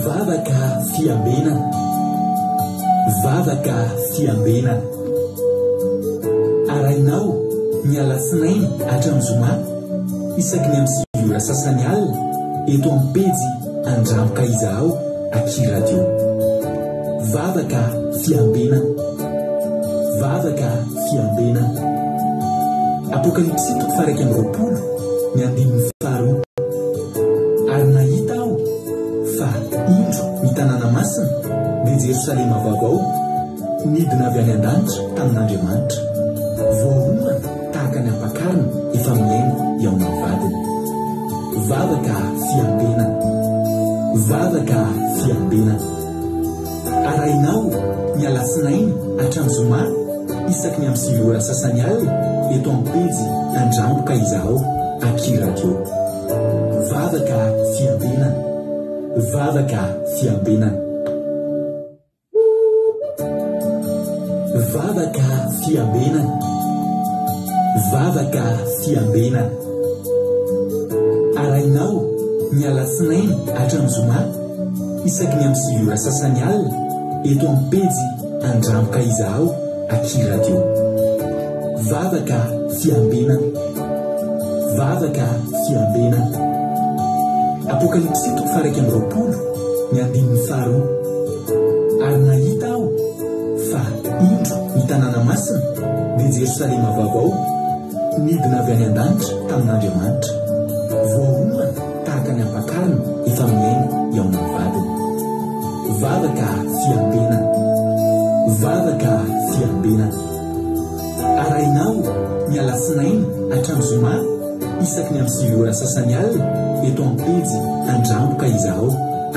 Vavaka fiambenana. Vavaka fiambenana. Arainao ny alatsinainy hatramin'ny zoma isaky ny amin'ny 6 ora sasany alina eto amin'ny pejy Andramoka Izaho Aky Radio. Vavaka fiambenana. Vavaka fiambenana. Apokalipsy 1:20 ny andininy faharoa. Ary nahita aho fa indro ny tanàna masina dia Jerosalema vaovao nidina avy any an-danitra tamin'Andriamanitra, voaomana tahaka ny ampakarina efa miaingo eo amin'ny vadiny. Vavaka fiambenana. Vavaka fiambenana. Arainao ny alatsinainy hatramin'ny zoma isaky ny amin'ny 6 ora sasany alina eto amin'ny pejy Andramoka Izaho Aky Radio. Vavaka fiambenana. Vavaka fiambenana. Vavaka fiambenana. Vavaka fiambenana. Arainao ny alatsinainy hatramin'ny zoma isaky ny amin'ny 6 ora sasany alina eto amin'ny pejy Andramoka Izaho Aky Radio. Vavaka fiambenana. Vavaka fiambenana. Apokalipsy 1:20 ny andininy faharoa. Ary nahita aho fa indro ny tanàna masina dia Jerosalema vaovao nidina avy any an-danitra tamin'Andriamanitra, voaomana tahaka ny ampakarina efa miaingo eo amin'ny vadiny. Vavaka fiambenana. Vavaka fiambenana. Arainao ny alatsinainy hatramin'ny zoma isaky ny amin'ny 6 ora sasany alina eto amin'ny pejy Andramoka Izaho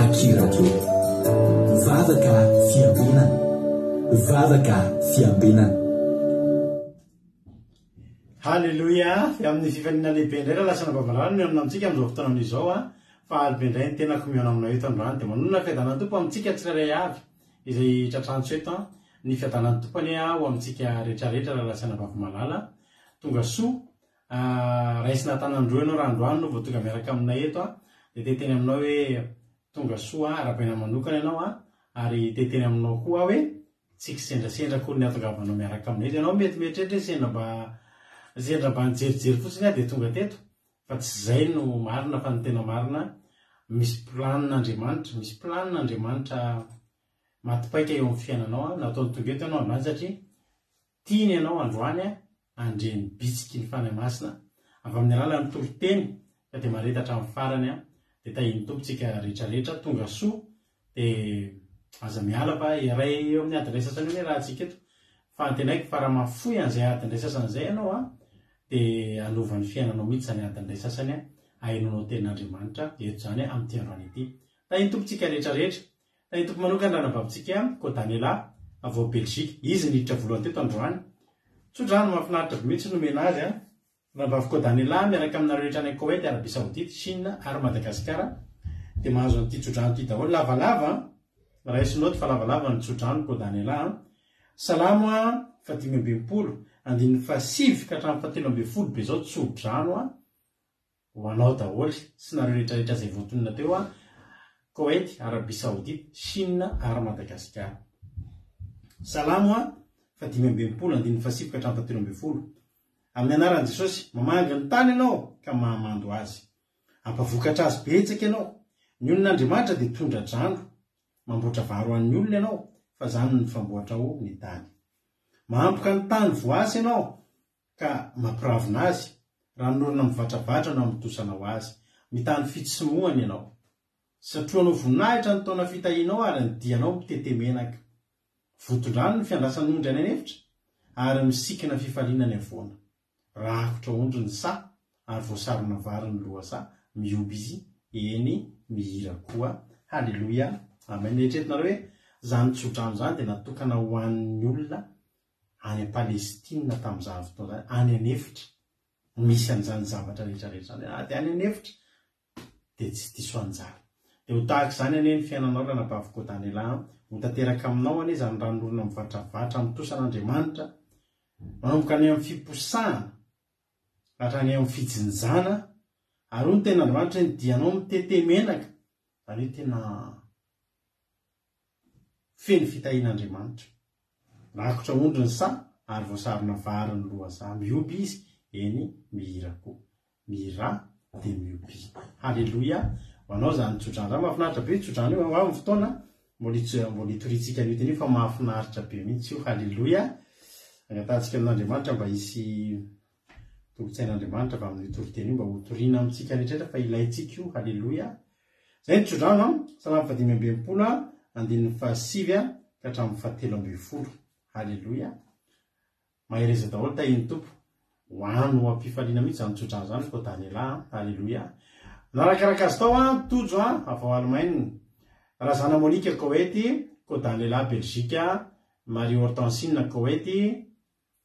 Aky Radio. Vavaka fiambenana. Vavaka fiambenana. Halleluja. Amin'ny fifanina lehibe indray raha lasana babalana ny amintsika amin'izao fotoana amin'izao fa alibendray ny tena komiona aminao eto androany dia manonona fiadanan'ny tompo amintsika tsirairay avy izay tratranotso eto ny fiadanan'ny tompony ho amintsika rehetrarehetra raha lasana babamalala tonga soa raisina tanandro ianao raha androany no vao tonga miaraka aminay eto dia teteny aminao hoe tonga soa arabaina manokana ianao ary teteny aminao koa hoe tsika sendrasendra koa ny atongavanao miaraka aminay eto ianao mety mieritreritra sendra mba nijerijery fotsiny dia tonga teto fa tsy zay no marina fa ny tena marina. Misy planin'Andriamanitra, misy planin'Andriamanitra matipaika eo amin'ny fiainanao nataony tonga eto ianao androany satria tiany ianao androany andreny bitsiky ny fanahy masina avy amin'ny alalan'ny toroteny ka dia maretatra amin'ny farany dia tahiny tompontsika rehetrarehetra tonga soa dia aza miala fa iray eo amin'ny adiny sasany hoe raha tsika eto fa antenaiko fa raha mafoy an'izay adiny sasany izay ianao dia anovan'ny fiainanao mihitsy zany adiny sasany hainonao tenin'Andriamanitra eto zany amin'ity androany ity. Tahiny tompontsika rehetrarehetra. Tahiny tompo manokana ranabavitsika Kodaniela avy ao Belzika. Izy niditra voalohany teto androany. Tsodrano mahafinaritra mihitsy nomena azy ranabavy Kodaniela miaraka aminareo rehetra any Koweït, Arabia Saoudite, Chine ary Madagasikara dia mahazo an'ity tsodrano ity daholo. Lavalava raisinao fa lavalava ny tsodrano Kodaniela. Salamo 520 andininy fahasivy ka hatramin'ny 710 be zao tsodrano ho anao daholo sy nareo rehetrarehetra izay voatonona teo Koweït, Arabia Saoudite, Chine ary Madagasikara. Salamo 520 andininy fahasivy ka hatramin'ny 710. Amin'ny anaran'i Jesosy mamanga ny tany ianao ka mahamando azy, ampavokatra azy betsaka ianao. Ny olon'Andriamanitra dia tondra drano, mamboatra varo an'ny olona ianao fa zany ny famboatra ho ny tany. Mahampoka ny tany voasy ianao ka mampiravina azy, raha norona mivantravatra no amitosana ho azy. Mitany fitsomoana ianao, satroanao voninahitra ny taona fitahianao ary ny dianao mitetemenaka. Votondrano ny fiandrasany ondry any anefitra ary misikina fifaliana ny avoana. Rakotra ondry ny sa ary voasarona vary ny loha sa mioby izy eny mihira koa. Halleluja. Amen. Eritreretinareo hoe zany tsodrano zany dia natokana ho an'ny olona any Palestina tamin'izany fotoana zany, any anefitra misy an'izany zavatra rehetrarehetra zany dia any anefitra dia tsy diso anjara. Dia ho tahaka izany anie ny fiainanao ranabavy Kodaniela, ho tanteraka aminao anie zany ranorona mivantravatra mitosanaandriamanitra manomboka any amin'ny fiposahana hatrany amin'ny fijinjana ary ho ny ten'Andriamanitra ny dianao mitetemenaka zany hoe tena feny fitahian'Andriamanitra rakotra ondriny sa ary voasarona variny loha za mioby izy eny mihira koa mihira dia mioby. Halleloia. Hoanao zany tsodrano za mahafinaritra be tsodrano io amin'ny fotoana mbola hitoritsika an'io teny fa mahafinaritra be mihitsy io. Halleloia. Agnatantsika amin'Andriamanitra mba hisy tobotsain'Andriamanitra fa amin'ny toriteny io mba ho toriana amintsika rehetrarehetra fa ilaintsika io. Halleloia. Zay ny tsodrano salamy 520 andininy 7 ka hatramin'ny 720. Halleloia. Mahereza daholo tahiny tompo hoano ampifaliana mihitsy zany tsodrano zany ko Daniela. Halleloia. Narakaraka azy tao tojo avao Allemagne Razana Monique Koweït ko Daniela Belgique Marie Hortensine Koweït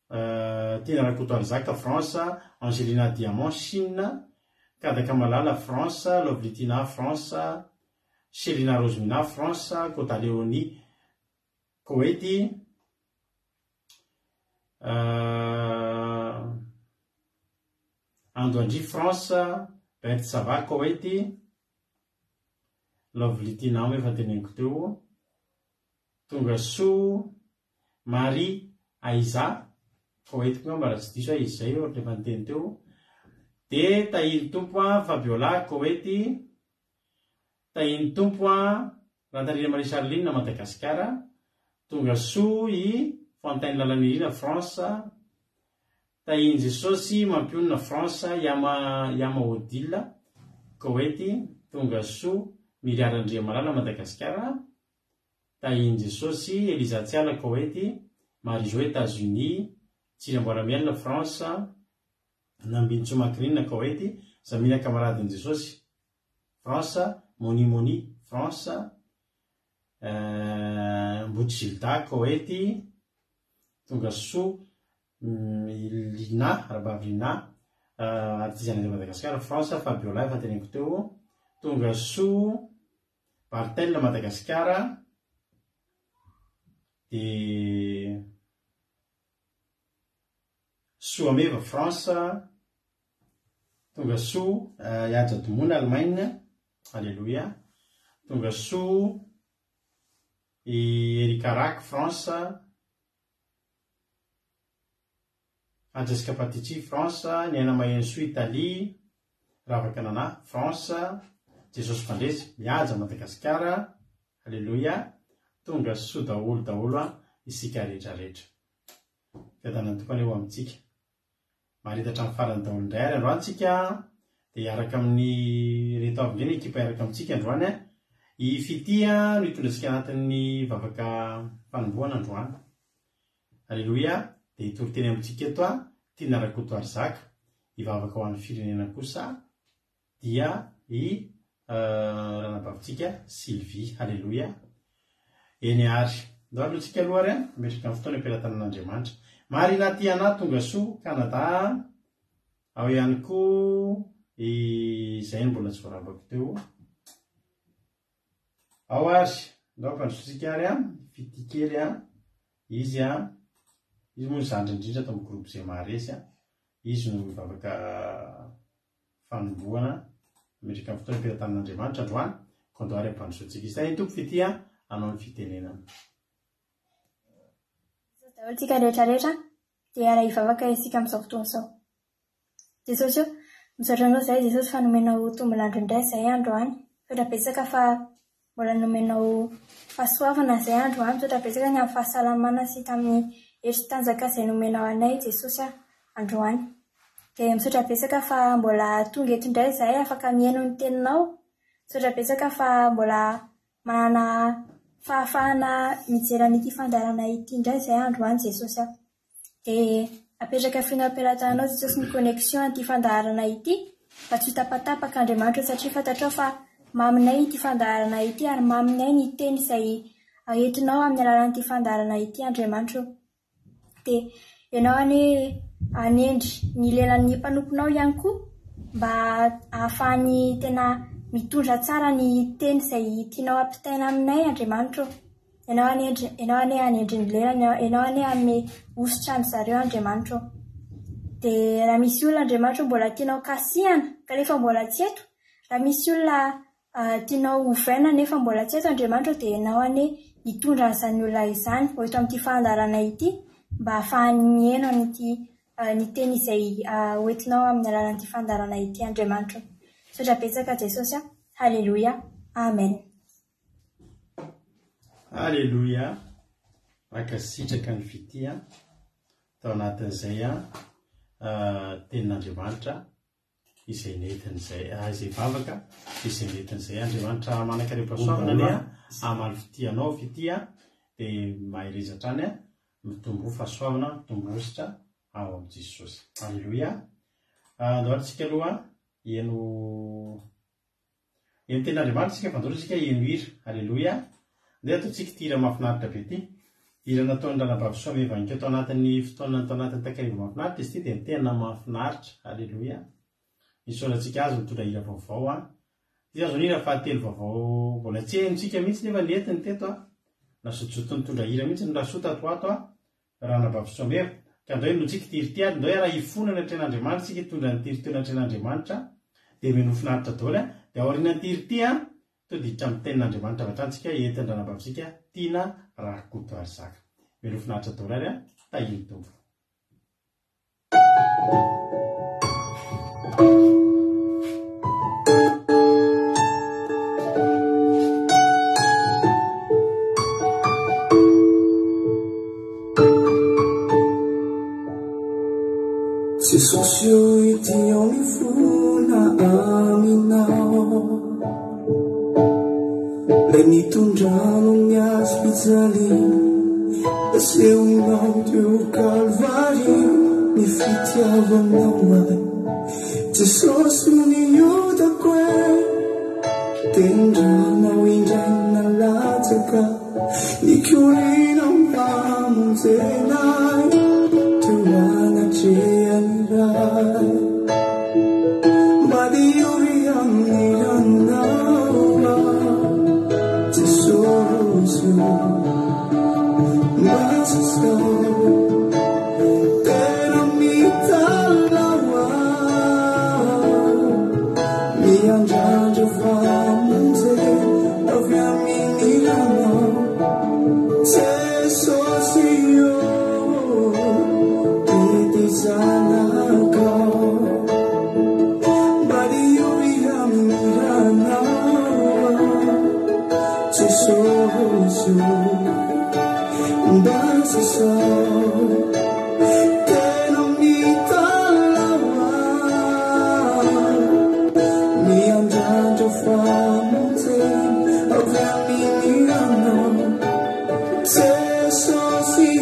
Tina Rakoto Zaka France Angelina Diamant Chine Kadaka Malala France Lovlitina France Shelina Rosmina France Kota Léonie Koweït Andouandji France Bert Sava Koweït Lovlitina efa teneniko teo tonga so Marie Aiza Koweït koa mba raha tsy diso izay ohatra efa niteny teo. De tahiny tompo Fabiola Koweït tahiny tompo Rantarina Marie Charline na Madagasikara tonga so i Fontaine Lalanirina France tahiny Jesosy Mampionina France Yama Odila Koweït tonga so Miriarandria Malala Madagasikara tahiny Jesosy Eliza Tsiala Koweït Marie-Jo États-Unis Tsiramboaramiel France Nambintso Makrina Koweït Zamina Kamaradin Jesosy France Moni France Mbotsilda Koweït tonga so Lina Rabavrina artisanat de Madagascar France Fabiola efa teneniko teo tonga so Bartel Madagascar de Soameva France tonga so Yadja Dumona Allemagne. Alléluia. tonga so Erikarak France Jessica Patici France Niana Mayenso Italie Ravakanana France Jesosy Fandresy mihaja Madagasikara. Alléluia. tonga so daholo isika rehetrarehetra fiadanany tokony eo amintsika marita hatramin'ny farany daholo indray ary androany tsika dia hiaraka amin'ny reto avy indray ny ekipa hiaraka amintsika androany ifity no hitondratsika anatin'ny vavaka fanombohana androany. Alléluia. dia hitory teny amintsika eto Tina Rakoto Arzaka hivavaka ho an'ny firenena kosa dia i ranabavitsika Sylvie. Alléluia. eny ary ndao alohantsika aloha ary metraka amin'ny fotoana ampelantanan'Andriamanitra marina ty anaty tonga so Canada ao ihany koa izay mbola tsy voaravako teo ao ary ndao mpandrosotsika ary fitikely izy moa zandry indrindra atao amin'ny groupe zay maharesy izy no mivavaka fanombohana metraka amin'ny fotoana ampelantanan'Andriamanitra androany ko andao ary ampandrosotsika izy tay tompo fity anao ny fitenenana. Daholo tsika rehetrarehetra dia raha hivavaka isika amin'izao fotoana izao. Jesosy io misaotra anao izay Jesosy fa nomenao tombolandro indray izay androany. Misaotra betsaka fa mbola nomenao fahasoavana izay androany. Misaotra betsaka ny amin'ny fahasalamana sy tamin'ny hery-tanjaka izay nomenao anay Jesosy androany. Dia misaotra betsaka fa mbola tonga eto indray izay afaka mihaino ny teninao. Misaotra betsaka fa mbola manana fahafahana mijery an'ity fandarana ity indray izay androany Jesosy dia apetraka fiana ampelantananao Jesosy ny connexion an'ity fandarana ity mba tsy tapatapaka Andriamanitra satria fantatrao fa maminay ity fandarana ity ary maminay ny teny izay entinao amin'ny alalan'ity fandarana ity Andriamanitra. Dia ianao anendry ny lelan'ny mpanomponao ihany koa mba ahafahany tena mitondra tsara ny teny izay tianao ampitaina aminay Andriamanitra. Ianao anendry ny lelana, ianao ane ositra an'zareo Andriamanitra. Dia raha misy olona Andriamanitra mbola tianao kasihana kanefa mbola tsy eto, raha misy olona tianao ovaina nefa mbola tsy eto Andriamanitra dia ianao any hitondra an'izany olona izany ho eto amin'ity fandarana ity mba ahafahany mihaino ny teny izay hoentinao amin'ny alalan'ity fandarana ity Andriamanitra. Sotra betsaka Jesosy. Halleluja. Amen. Halleluja. Makasitraka ny fity tao anatin'izay tenin'Andriamanitra izay nentin'izay izay vavaka izay nentin'izay Andriamanitra manankarem-pahasoavana ny amaly fitianao fity dia mahirezatra any mitombo fahasoavana mitombo ositra ao amin'i Jesosy. Halleluja. Andohatsika aloha eno tenin'Andriamanitra tsika fandorotsika eno hira. Halleluja. Dia ataontsika tira mahafinaritra be ity. Hira nataon'ny Ranabavy Evanika tao anatin'ny fotoana tao anatin'ny takariva mahafinaritra izy ity dia tena mahafinaritra. Halleluja. Isaorantsika azy mitondra hira vaovao Ty azo hira fahatelo vaovao mbola tsy haintsika mihitsy nefa netiny teto nasotosoto mitondra hira mihitsy nirasota ato Ranabavy Someva. Ka andao notsika tirity andao raha ifonana tren'Andriamanitra sika hitondra ny tiritona tren'Andriamanitra dia menofinaritra daholo dia aorian'ny tirity todiditra amin'ny tenin'Andriamanitra avatantsika entin'ny Ranabavitsika Tina Rakoto Arzaka. Menofinaritra daholo ary tahiny tombo. Jesus you the only fool aminao le nitondrano ny azy fijaliana asehonao teo Kalvari ny fitiavanao ay Jesosy niodako tendranao indray nalatsaka nikorinao mamonjenay teo anatreaniray madiori amin'ny ranao Jesosy masasao tena mitalawa miandrandra famonje avy amin'ny ranao Jesosy zanakao madiori amin'ny ranao Jesosy mbasasao tena mitalawa miandrandra famonje avy amin'ny ranao Jesosy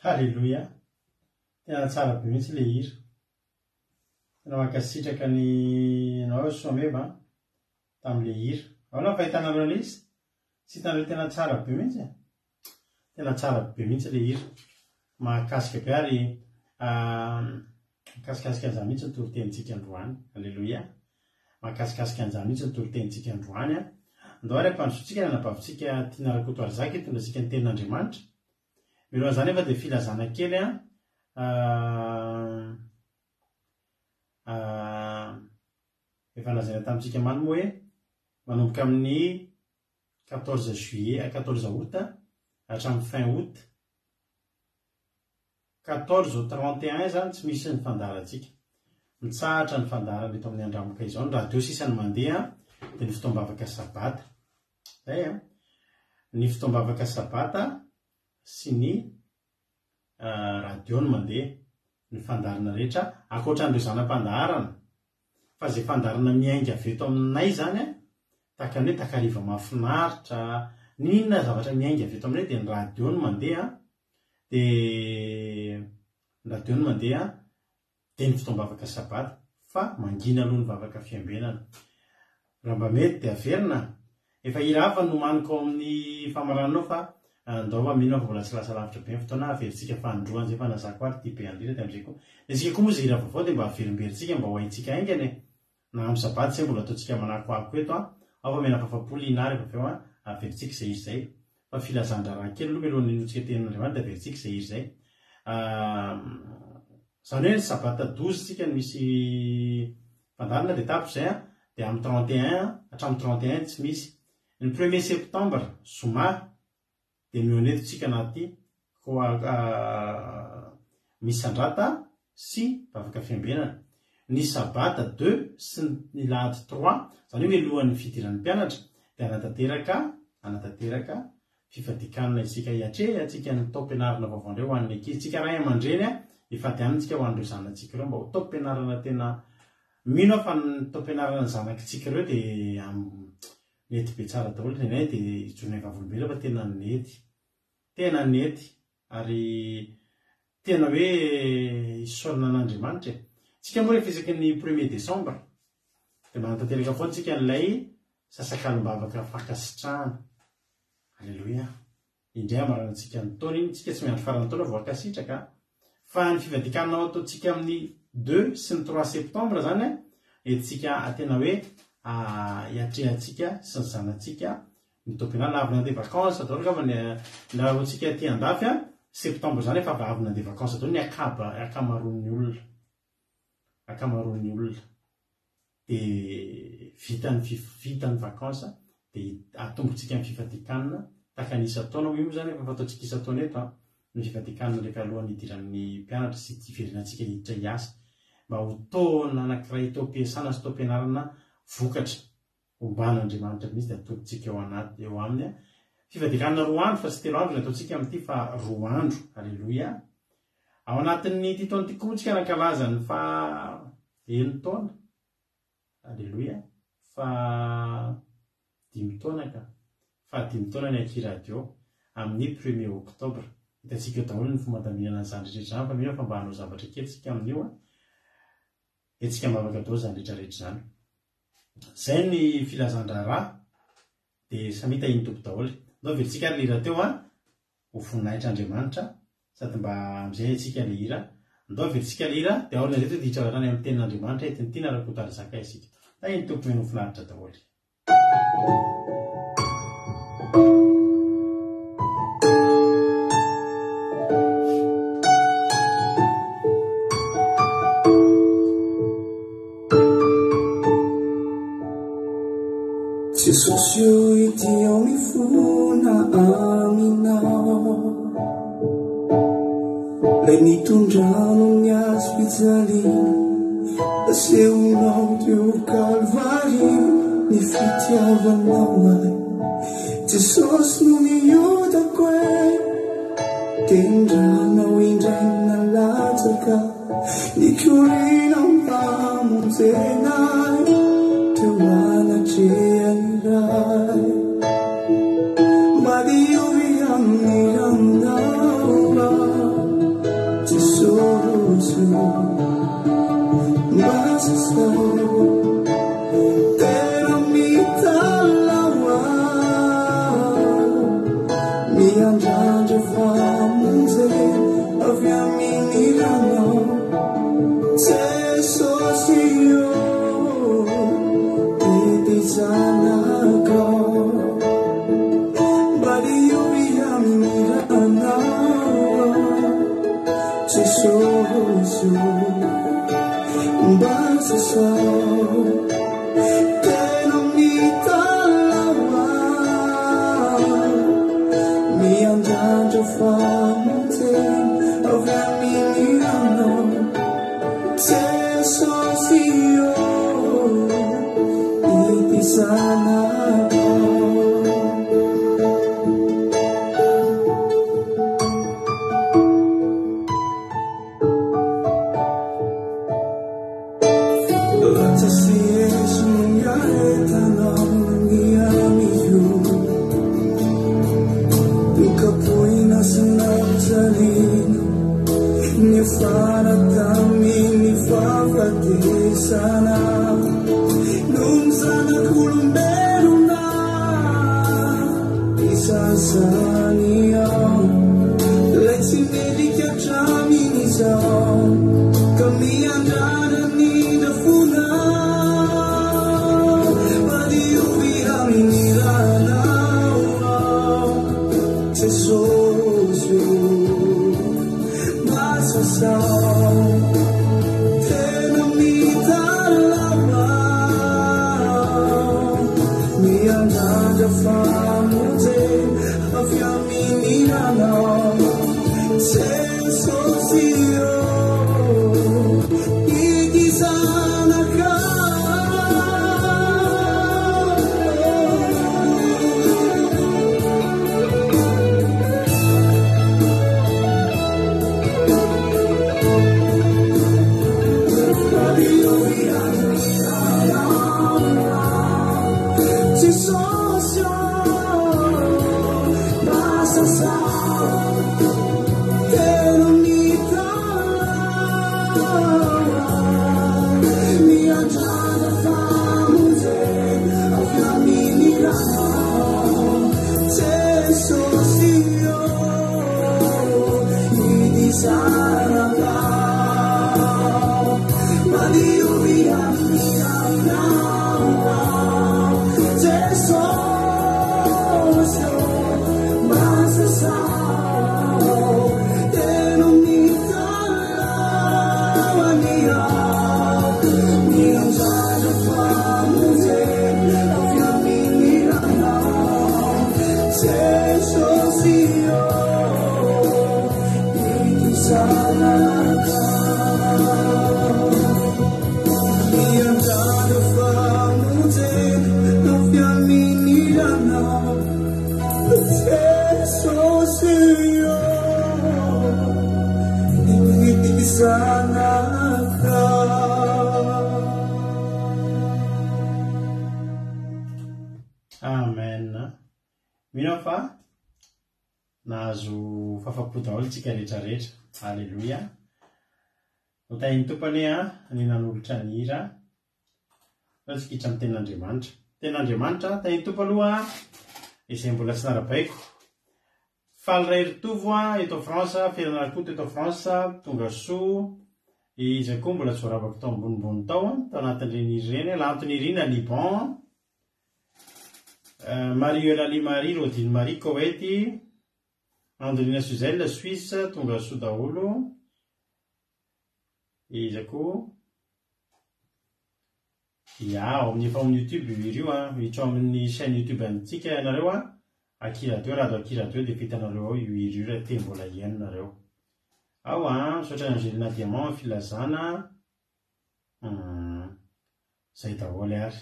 Halleluia. Tena tsara be mihitsy le hira. Tena mankasitraka ny anao someba tamin'le hira. Ao fahitana aloha izy. Tsy hitanareo tena tsara be mihitsy. Tena tsara be mihitsy le hira. Mahakasika be ary makasikasika an'izany mihitsy ny torotenitsika androany. Halleluia. Mahakasikasika an'izany mihitsy ny torotenitsika androany. Andao ary ampanjotsika nanabavitsika tiana rakotoary zaka hitondrasika ny tenin'Andriamanitra. Milohan zany efa dia filazana kely efa lazaina tamintsika many moa hoe manomboka amin'ny 14 juillet 14 août hatramin'ny fin août 14h31 zany tsy misy ny fandarantsika. Mitsahatra ny fandarana eto amin'ny andramoka izao ny radio sisany mandeha dia ny fotoam-bavaka sabata. Zay ny fotoam-bavaka sabata sy ny radio ny mandeha ny fandarana rehetra akoatran'ireo zanam-pandaharana. Fa izay fandarana miainga avy eto aminay zany tahaka ny hoe takariva mahafinaritra ninona zavatra miainga avy eto aminay dia ny radio ny mandeha dia ny radio ny mandeha dia ny fotoam-bavaka sabata fa mangina aloha ny vavaka fiambenana. Raha mba mety dia averina efa irafa nomaniko amin'ny famarananao fa andao mino fa mbola tsy lasa lavitra be ny fotoana averintsika fandroany zay fa nazako ary ty be andrina dia am'izay koa. Isika koa moa izay ira vaovao dia mba averimberitsika mba ho haintsika aingany na amin'ny sabaty zay mbola ataontsika manakoako eto ao fa mena fafapolo inary efa aveo averintsika izay izy zay fa filazan-draharaha kely aloha melohan'ny notsika tenin'Andriamanitra dia averintsika izay izy zay. Zany hoe ny sabata 12 tsika ny misy fandarana dia tapitra izay dia amin'ny 31 hatramin'ny 31 tsy misy. Ny 1er septembre zoma dia mionetotsika anaty misy sandrata sy vavaka fiambenana. Ny sabata 2 sy ny lahady 3 zany hoe alohan'ny fidiran'ny mpianatra dia anatanteraka fifadikanana isika hiatrehantsika ny taom-pianarana vaovao indray ho an'ny ankizy. Tsika ray aman-dreny ifady amintsika ho an'ireo zanatsika ireo mba ho taom-pianarana tena mino fa ny taom-pianarana ny zanakitsika ireo dia nety be tsara daholo nenay dia ijonay vavolombelona fa tena nety ary tena hoe isaorana an'Andriamanitra. Tsika moa rehefa isaky ny 1er décembre dia manatanteraka foana tsika n'ilay sasakalombavaka fankasitrahana. Halleluia. Indray amaranantsika ny taona iny tsika tsy miandry farany taona voakasitraka fa ny fivadikanana ao ataontsika amin'ny 2 sy ny 3 septembre zany etsika tena hoe hiatrehantsika sy ny zanatsika ny taom-pianarana avy nandeha vacances daholo ka fa na hoantsika ty andafy septembre zany efa avy nandeha vacances daholo ny akamaroan'ny olona dia vitany vacances dia atombotsika amin'ny fifadikanana tahaka ny isa-taona hoy moa zany efa fataontsika isa-taona eto ny fifadikanana rehefa alohan'ny idiran'ny mpianatra sy tiverinantsika hiditra hiasa mba ho taona anankiray taom-piasana sy taom-pianarana vokatra omban'Andriamanitra mihitsy dia atolotsika eo aminy fifadikanana 2 andro fa tsy 3 andro ny ataontsika amin'ity fa 2 andro. Halleluia. Ao anatin'ny ty taona ty koa tsika nankalazany fa 9 taona. Halleluia. Fa 5 taona ka fa 5 taona ny Aki Radio amin'ny 1er octobre. Hitantsika eo daholo ny fomban-daminana n'izany rehetra fa mino fa mba hanao zavatra kely tsika amin'io etsika mavaka daholo zany rehetrarehetra zany. Zay ny filazan-draharaha dia samita iny tompy daholo. Andao averintsika ary lera teo ho voninahitran'Andriamanitra sady mba amin'izay antsika le hira. Andao averintsika lera dia aorina zay dia hitsavarana amin'ny tenin'Andriamanitra etiny tiana rakotoary zaka isika. Da iny tompy meno finaritra daholo. Sosio itiao mifona aminao lay nitondrano ny azo fijaliana Aseonao teo Kalvari ny fitiavanao ay Jesosy no niodako e Tendranao indray nalatsaka Nikorinao mamonjenay Teo anatrehan'iray Madio amin'ny aminao Jesosy Masasao Tena mitalawa Miandrandra famonjy Avy amin'ny ranao Jesosy io Ity zanakao Madio amin'ny ranao Jesosy io Masasao Tena mitalawa Miandrandra famonjy Avy amin'ny ranao Jesosy io Ity zanakao Para tamini fafate sana Nung sana kulumbero na Isasaniya Leksimedi kya chamini sao Kami andana ni nafuna Madiuwi amini ranao Jesosyo Tena mitalawa Miandrandra famonjy Avy amin'ny ranao Jesosy io Ity zanakao Amen. Mino fa nahazo fahafapo daholo tsika rehetrarehetra. Alleluia. Hotahin'ny tompany ny nanolotra ny hira. Fa tsikitra amin'ny ten'Andriamanitra. Ten'Andriamanitra tahin'ny tompo aloha izay mbola tsy narabaiko. Faly ray ritovo eto France, firenanakoto eto France, tonga soa. Izay koa mbola tsy voaravako tao ambonimbony tao anatin'ireny ireny lantony irina Liban. Marie Eulalie Marie Rodine Marie Koweït, Andrina Suzelle Suisse, tonga soa daholo. Izy koa ia ao amin'ny efa amin'ny YouTube ireo hitro amin'ny chaîne YouTube antsika ianareo Akiradio radio Akiradio dia vitanareo io ireo raha te mbola ihainareo. Ao misaotra Angelina Diamant filazana zay daholo ary.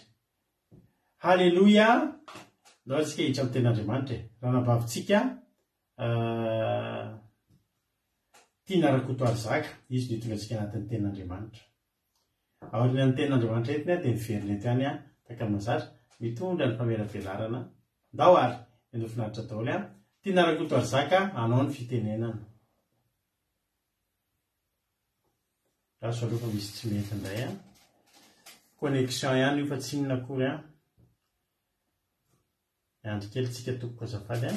Halleloia. Ndao tsika hitra amin'ny ten'Andriamanitra raha nabavitsika tiana rakotoary zaka izy no tonga antsika anatin'ny ten'Andriamanitra. Aoriana ny ten'Andriamanitra etiny dia miverina eto ihany taka mazatra mitondra ny famelabelarana ndao ary eny finaritra daholo tiana rakotoary zaka anao ny fitenenana. Raso aloha fa misy tsy mety indray connexion ihany io fa tsy minakory andro kely tsika tokoko azafady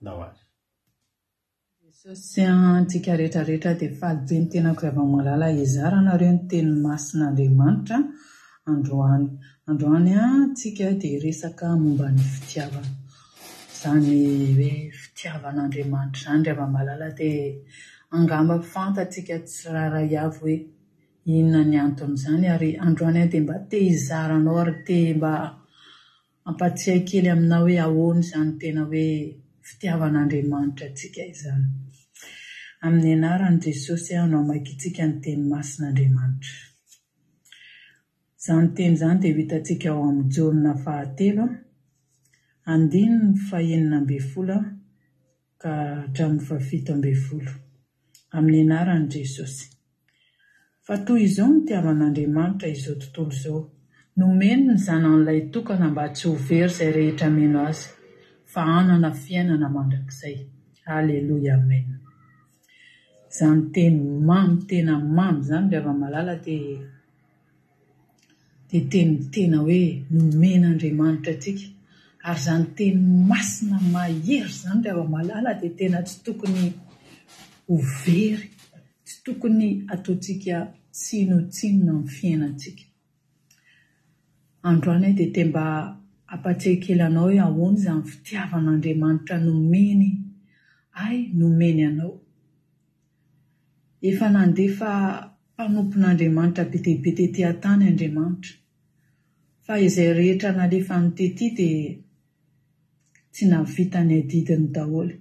ndao ary. Jesosy antsika rehetrarehetra dia faly ny tenako zava-malala izaranareo ny teny masin'Andriamanitra androany. Androany tsika dia resaka momba ny fitiavana. Zany hoe fitiavan'Andriamanitra zany rehefa malala dia angamba fantatsika tsiraray avy hoe inona ny anton'izany, ary androany dia mba te hizaranao ary te mba ampatsiahy kely aminao hoe ahoana izany tena hoe fitiavan'Andriamanitra tsika izany. Amin'ny anarany Jesosy no amaikitsika ny teny masin'Andriamanitra. Izany teny izany dia hitantsika ao amin'ny Jona 7:9-10 ka hatramin'ny 17. Amin'ny anarany Jesosy. Fa toy izao ny tiavan'Andriamanitra izao tontolo izao, nomeny ny zanan'ilay tokana mba tsy ho very izay rehetra mino azy, fa hanana fiainana mandrakizay. Halleluia, amen. Izany teny mamy, tena mamy izany rehefa malala dia tena hoe nomen'Andriamanitra antsika. Ary izany teny masina mahery izany rehefa malala dia tena tsy tokony ho very, tsy tokony ataontsika tsinotsinona amin'ny fiainantsika. Androany dia te mba ampatsiahy kely anao hoe ahoana izany fitiavan'Andriamanitra nomeny anao. Efa nandefa mpanompon'Andriamanitra be dia be tetỳ tany Andriamanitra, fa izay rehetra nalefa ny tetỳ dia tsy navita ny adidiny daholo.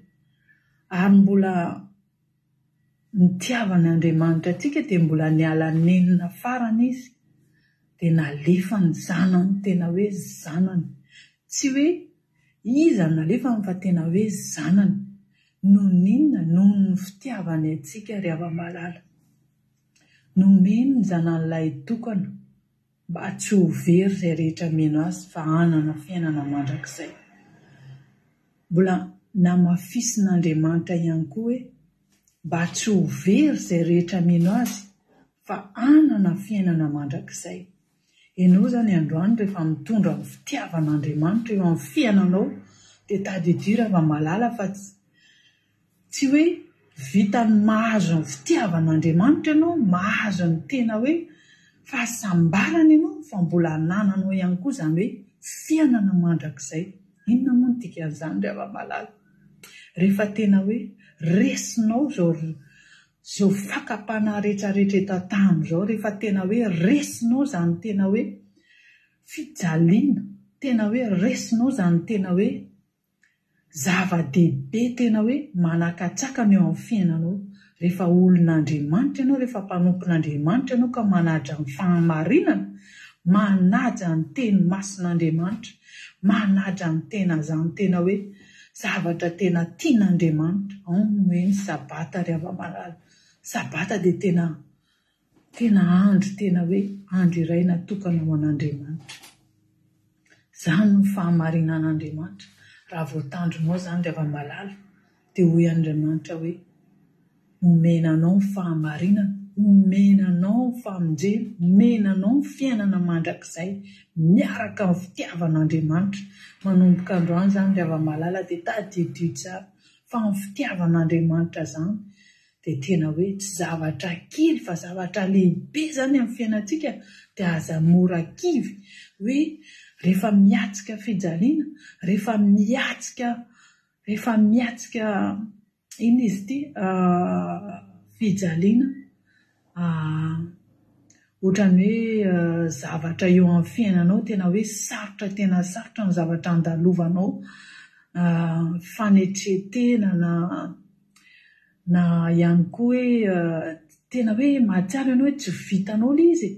Ary mbola nitiavan'Andriamanitra antsika dia mbola niala nenina farany izy dia nalefa ny zanany, tena hoe zanany. Tsy hoe iza nalefany fa tena hoe zanany. Noho ninona? Noho ny fitiavany antsika rehefa malala. Nomeny ny zanan'ilay tokana mba tsy ho very izay rehetra mino azy, fa hanana fiainana mandrakizay. Mbola namafisin'Andriamanitra ihany koa hoe mba tsy ho very izay rehetra mino azy, fa hanana fiainana mandrakizay. Ianao izany androany rehefa mitondra ny fitiavan'Andriamanitra eo amin'ny fiainanao dia tadidio rehefa malala fa tsy hoe vitany mahazo ny fitiavan'Andriamanitra ianao, mahazo ny tena hoe fahasambarana ianao, fa mbola nananao ihany koa izany hoe fiainana mandrakizay. Inona moa no dika an'izany rehefa malala? Rehefa tena hoe resinao izao fakapana rehetrarehetra eto an-tany izao, rehefa tena hoe resinao izany tena hoe fijaliana, tena hoe resinao izany tena hoe zava-dehibe, tena hoe manakatsakana eo amin'ny fiainanao. Rehefa olon'Andriamanitra ianao, rehefa mpanompon'Andriamanitra ianao ka manaja ny fahamarinana, manaja ny teny masin'Andriamanitra, manaja ny tena izany tena hoe zavatra tena tian'Andriamanitra. Ao no hoe ny sabata rehefa malala. Sabata dia tena andro tena hoe andro iray natokana ho an'Andriamanitra. Izany ny fahamarinan'Andriamanitra. Raha voatandronao izany rehefa malala dia hoy Andriamanitra hoe omenanao ny fahamarinana, omenanao ny famonjena, omenanao ny fiainana mandrakizay miaraka amin'ny fitiavan'Andriamanitra. Manomboka androany izany rehefa malala dia tadidio tsara fa ny fitiavan'Andriamanitra izany dia tena hoe tsy zavatra kely fa zavatra lehibe izany amin'ny fiainantsika. Dia aza mora kivy hoe rehefa miatsika fijaliana, rehefa miatsika iny izy ity fijaliana, ohatrany hoe zavatra eo amin'ny fiainanao tena hoe sarotra, tena sarotra ny zavatra andalovanao fanetretena na ihany koa hoe tena hoe mahatsiaro ianao hoe tsy vitanao le izy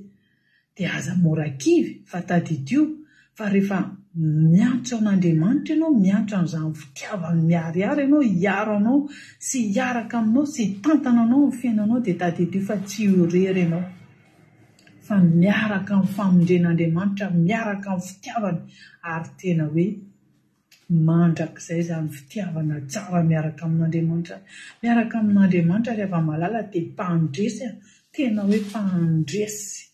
dia aza morakivy fa tadidio fa rehefa miantso an'Andriamanitra ianao, miantso an'izany fitiavany miariary ianao, hiaro anao sy hiaraka aminao sy tantana anao ny fiainanao dia tadidio fa tsy horery ianao fa miaraka amin'ny famondren'Andriamanitra, miaraka amin'ny fitiavany ary tena hoe mandrakizay izany fitiavana tsara miaraka amin'Andriamanitra. Miaraka amin'Andriamanitra rehefa malala dia mpandresy, tena hoe mpandresy.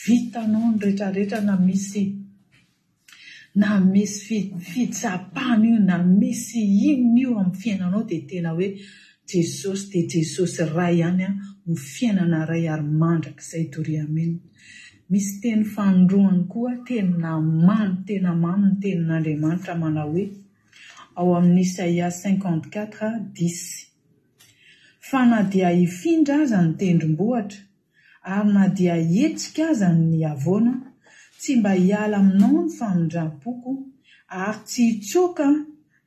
Vitanao ny rehetrarehetra na misy fitsapana io na misy inona io amin'ny fiainanao dia tena hoe Jesosy dia Jesosy iray ihany ny fiainana iray ary mandrakizay tory amena. Misy teny fandroany koa tena mamy ny tenin'Andriamanitra manao hoe ao amin'ny Isaia 54:10 fa na dia hifindra aza ny tendrombohitra ary na dia hetsika aza ny havoana tsy mba hiala aminao ny famindram-poko ary tsy hitsoaka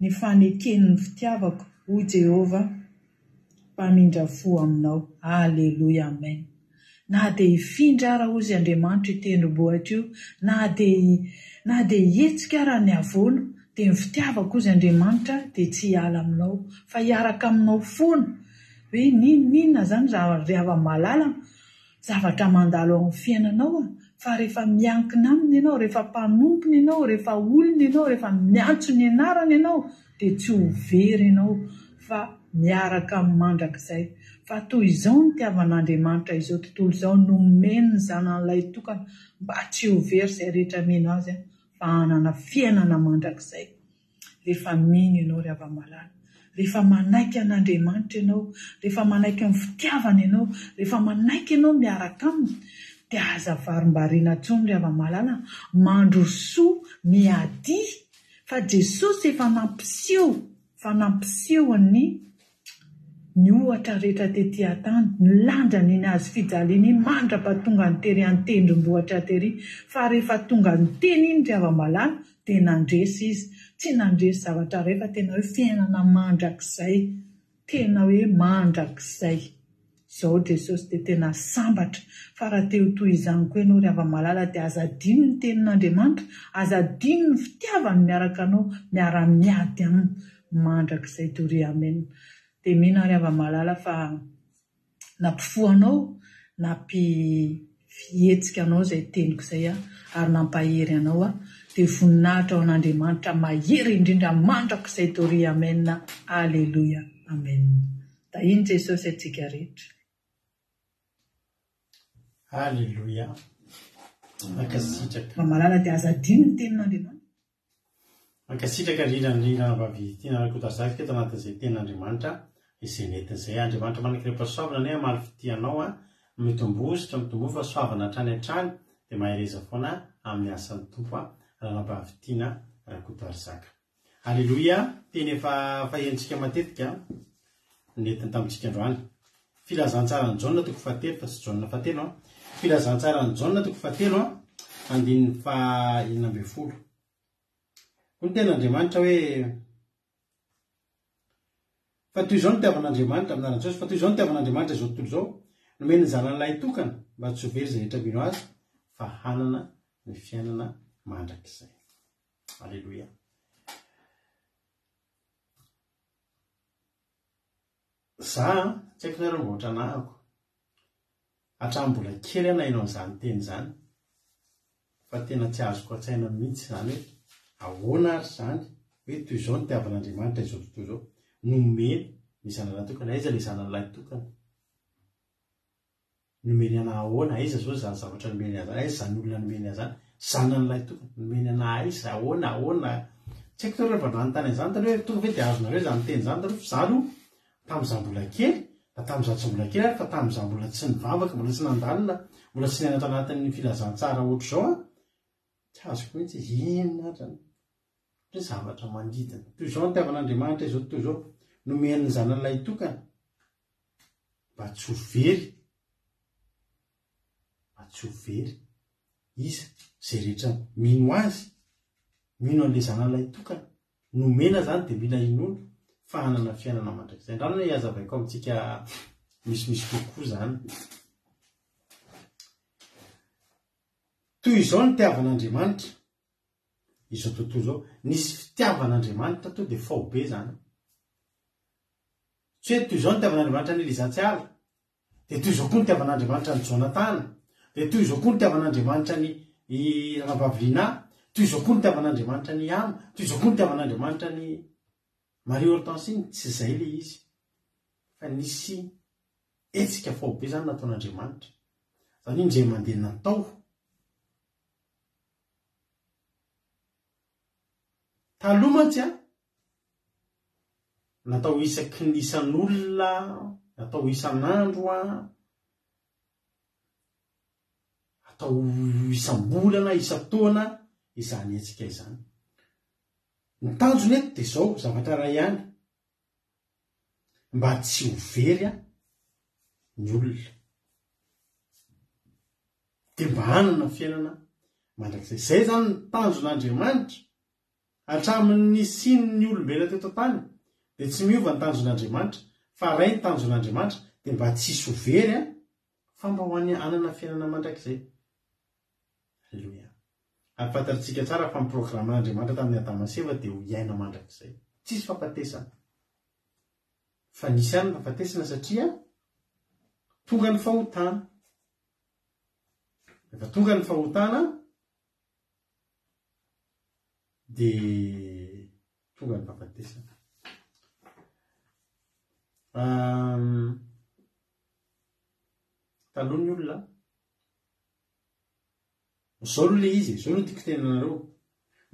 ny faneken'ny fitiavako ho Jehova mpamindra fo aminao. Aleluia, amen. Na dia hifindra ara ozy Andriamanitra io tendrombohitra io, na dia hetsika ara ny havoana dia ny fitiavako ozy Andriamanitra dia tsy hiala aminao fa hiaraka aminao foana. Hoe ninona zany rehefa malala zavatra mandalo amin'ny fiainanao fa rehefa miankina aminy ianao, rehefa mpanompony ianao, rehefa olona ianao, rehefa miantso ny anarany ianao dia tsy ho very ianao fa miaraka amin'ny mandrakizay. Fa toy izao ny tiavan'Andriamanitra izao tontolo izao nomeny ny zanan'ilay tokana mba tsy ho very izay rehetra mino azy fa hanana fiainana mandrakizay. Rehefa mino ianao rehefa malala, rehefa manaiky an'Andriamanitra ianao, rehefa manaiky ny fitiavana ianao, rehefa manaiky ianao miaraka aminy dia aza varimbariana tsony rehefa malala mandrosoa miady fa Jesosy efa nampiseho ny ohatra rehetra tetỳ an-tany, ny landrany iny azy fijaliana iny mandra-pahatonga ny tery an-tendrombohitra tery. Fa rehefa tonga ny teny iny rehefa malala dia nandresy izy, tsy nandresy zavatra rehefa tena hoe fiainana mandrakizay, tena hoe mandrakizay. Izao Jesosy dia tena sambatra fa raha teo toy izany koa ianao rehefa malala dia aza adino ny tenin'Andriamanitra, aza adino ny fitiavany miaraka anao, miara-miady aminy mandrakizay tory amena. Dia mino rehefa malala fa nampifoanao, nampihetsika anao izay teniko izay ary nampahery anao dia voninahitra ao an'Andriamanitra mahery indrindra mandrakizay tory amena. Aleluia, amen. Da iny Jesosy antsika rehetra. Aleluia. Mankasitraka. Malala dia aza adino ny tenin'Andriamanitra. Mankasitraka rindrandrindra vavy tiana rakotarzaka teto anatin'izay tenin'Andriamanitra izay nentin'izay. Andriamanitra manakireo pasoavana ne amaly fitianao mitombositra mitombo fa soavana hatrany hatrany dia mahereza foana amin'ny asan'ny tompo raha nampahafitiana rakotarzaka. Aleluia. Teny efa fahentsika matetika nentin tamintsika androany. Filazantsarany Jaona toko 7 fa tsy Jaona 7 filazantsarany Jaona toko 7 andininy fa 11. Kun ten'Andriamanitra hoe fa toy izao ny tiavan'Andriamanitra amin'anarany Jesosy, fa toy izao ny tiavan'Andriamanitra izao tontolo izao nomeny ny zanan'ilay tokana mba tsy ho very izay rehetra mino azy fa hanana ny fiainana mandrakizay. Aleluia. Za tsy haiko nareo mba ohatra nahako hatrambola kely nainao an'izany teny izany fa tena tsy azoko an-tsaina mihitsy izany hoe ahoana ary izany hoe toy izao ny tiavan'Andriamanitra izao tontolo izao nomeny ny zanan'ilay tokana. Aiza ilay zanan'ilay tokana? Nomeny ana ahoana? Aiza zao zany zavatra nomeny azy? Aiza zany olona nomeny azany? Zanan'ilay tokana nomeny ana aiza? Ahoana? Tsy haiko tao rehefa nanontany an'izany taloha hoe tonga ve dia azonareo izany teny izany taloha fa izany tamin'izaho mbola kely, na tamin'izaho tsy mbola kely ary fa tamin'izaho mbola tsy nivavaka, mbola tsy nandalina, mbola tsy nianatra anatin'ny filazantsara ohatra izao tsy azoko mihitsy inona zany hoe zavatra mangitana. Toy izao ny tiavan'Andriamanitra izao toy izao nomeny ny zanan'ilay tokana mba tsy ho very, iza izay rehetra mino azy, mino an'ilay zanan'ilay tokana nomena zany de mila in'olo fahanana fiainana mandrakizay ndrano hoe azavaiko amintsika misimisy kokoa zany toy izao ny tiavan'Andriamanitra izao tontolo zao nisy fitiavan'Andriamanitra to de fao be zany tsy hoe toy izao ny tiavan'Andriamanitra ny Elizatsiala de toy izao koa ny tiavan'Andriamanitra ny Jonatana de toy izao koa ny tiavan'Andriamanitra ny Rabavilina toy izao koa ny tiavan'Andriamanitra ny Ama toy izao koa ny tiavan'Andriamanitra ny Marie Hortensine tsy zay le izy fa nisy etsika fao be zany nataon'Andriamanitra zany indray mandeha natao taloha mantsy natao isaky ny isan'olona natao isan'andro atao isam-bolana isam-taona izany etsika izany ny tanjony eto de zao zavatra ray ihany mba tsy ho very ny olona de mba hanana fiainana mandrakizay zay zany ny tanjon'Andriamanitra hatramin'ny sin'ny olombelona teto tany de tsy miova ny tanjon'Andriamanitra fa ray ny tanjon'Andriamanitra de mba tsisy ho very fa mba ho any anana fiainana mandrakizay. Halleluja. Ary fantatsika tsara fa ny programan'Andriamanitra tamin'ny Adama sy Eva de ho iaina mandrakizay tsisy fampatesana fa nisy ihany fampatesana satria tonga ny fahotana efa tonga ny fahotana de tonga ny fampatesana taloha ny olona zao aloha le izy zao no tiako tenanareo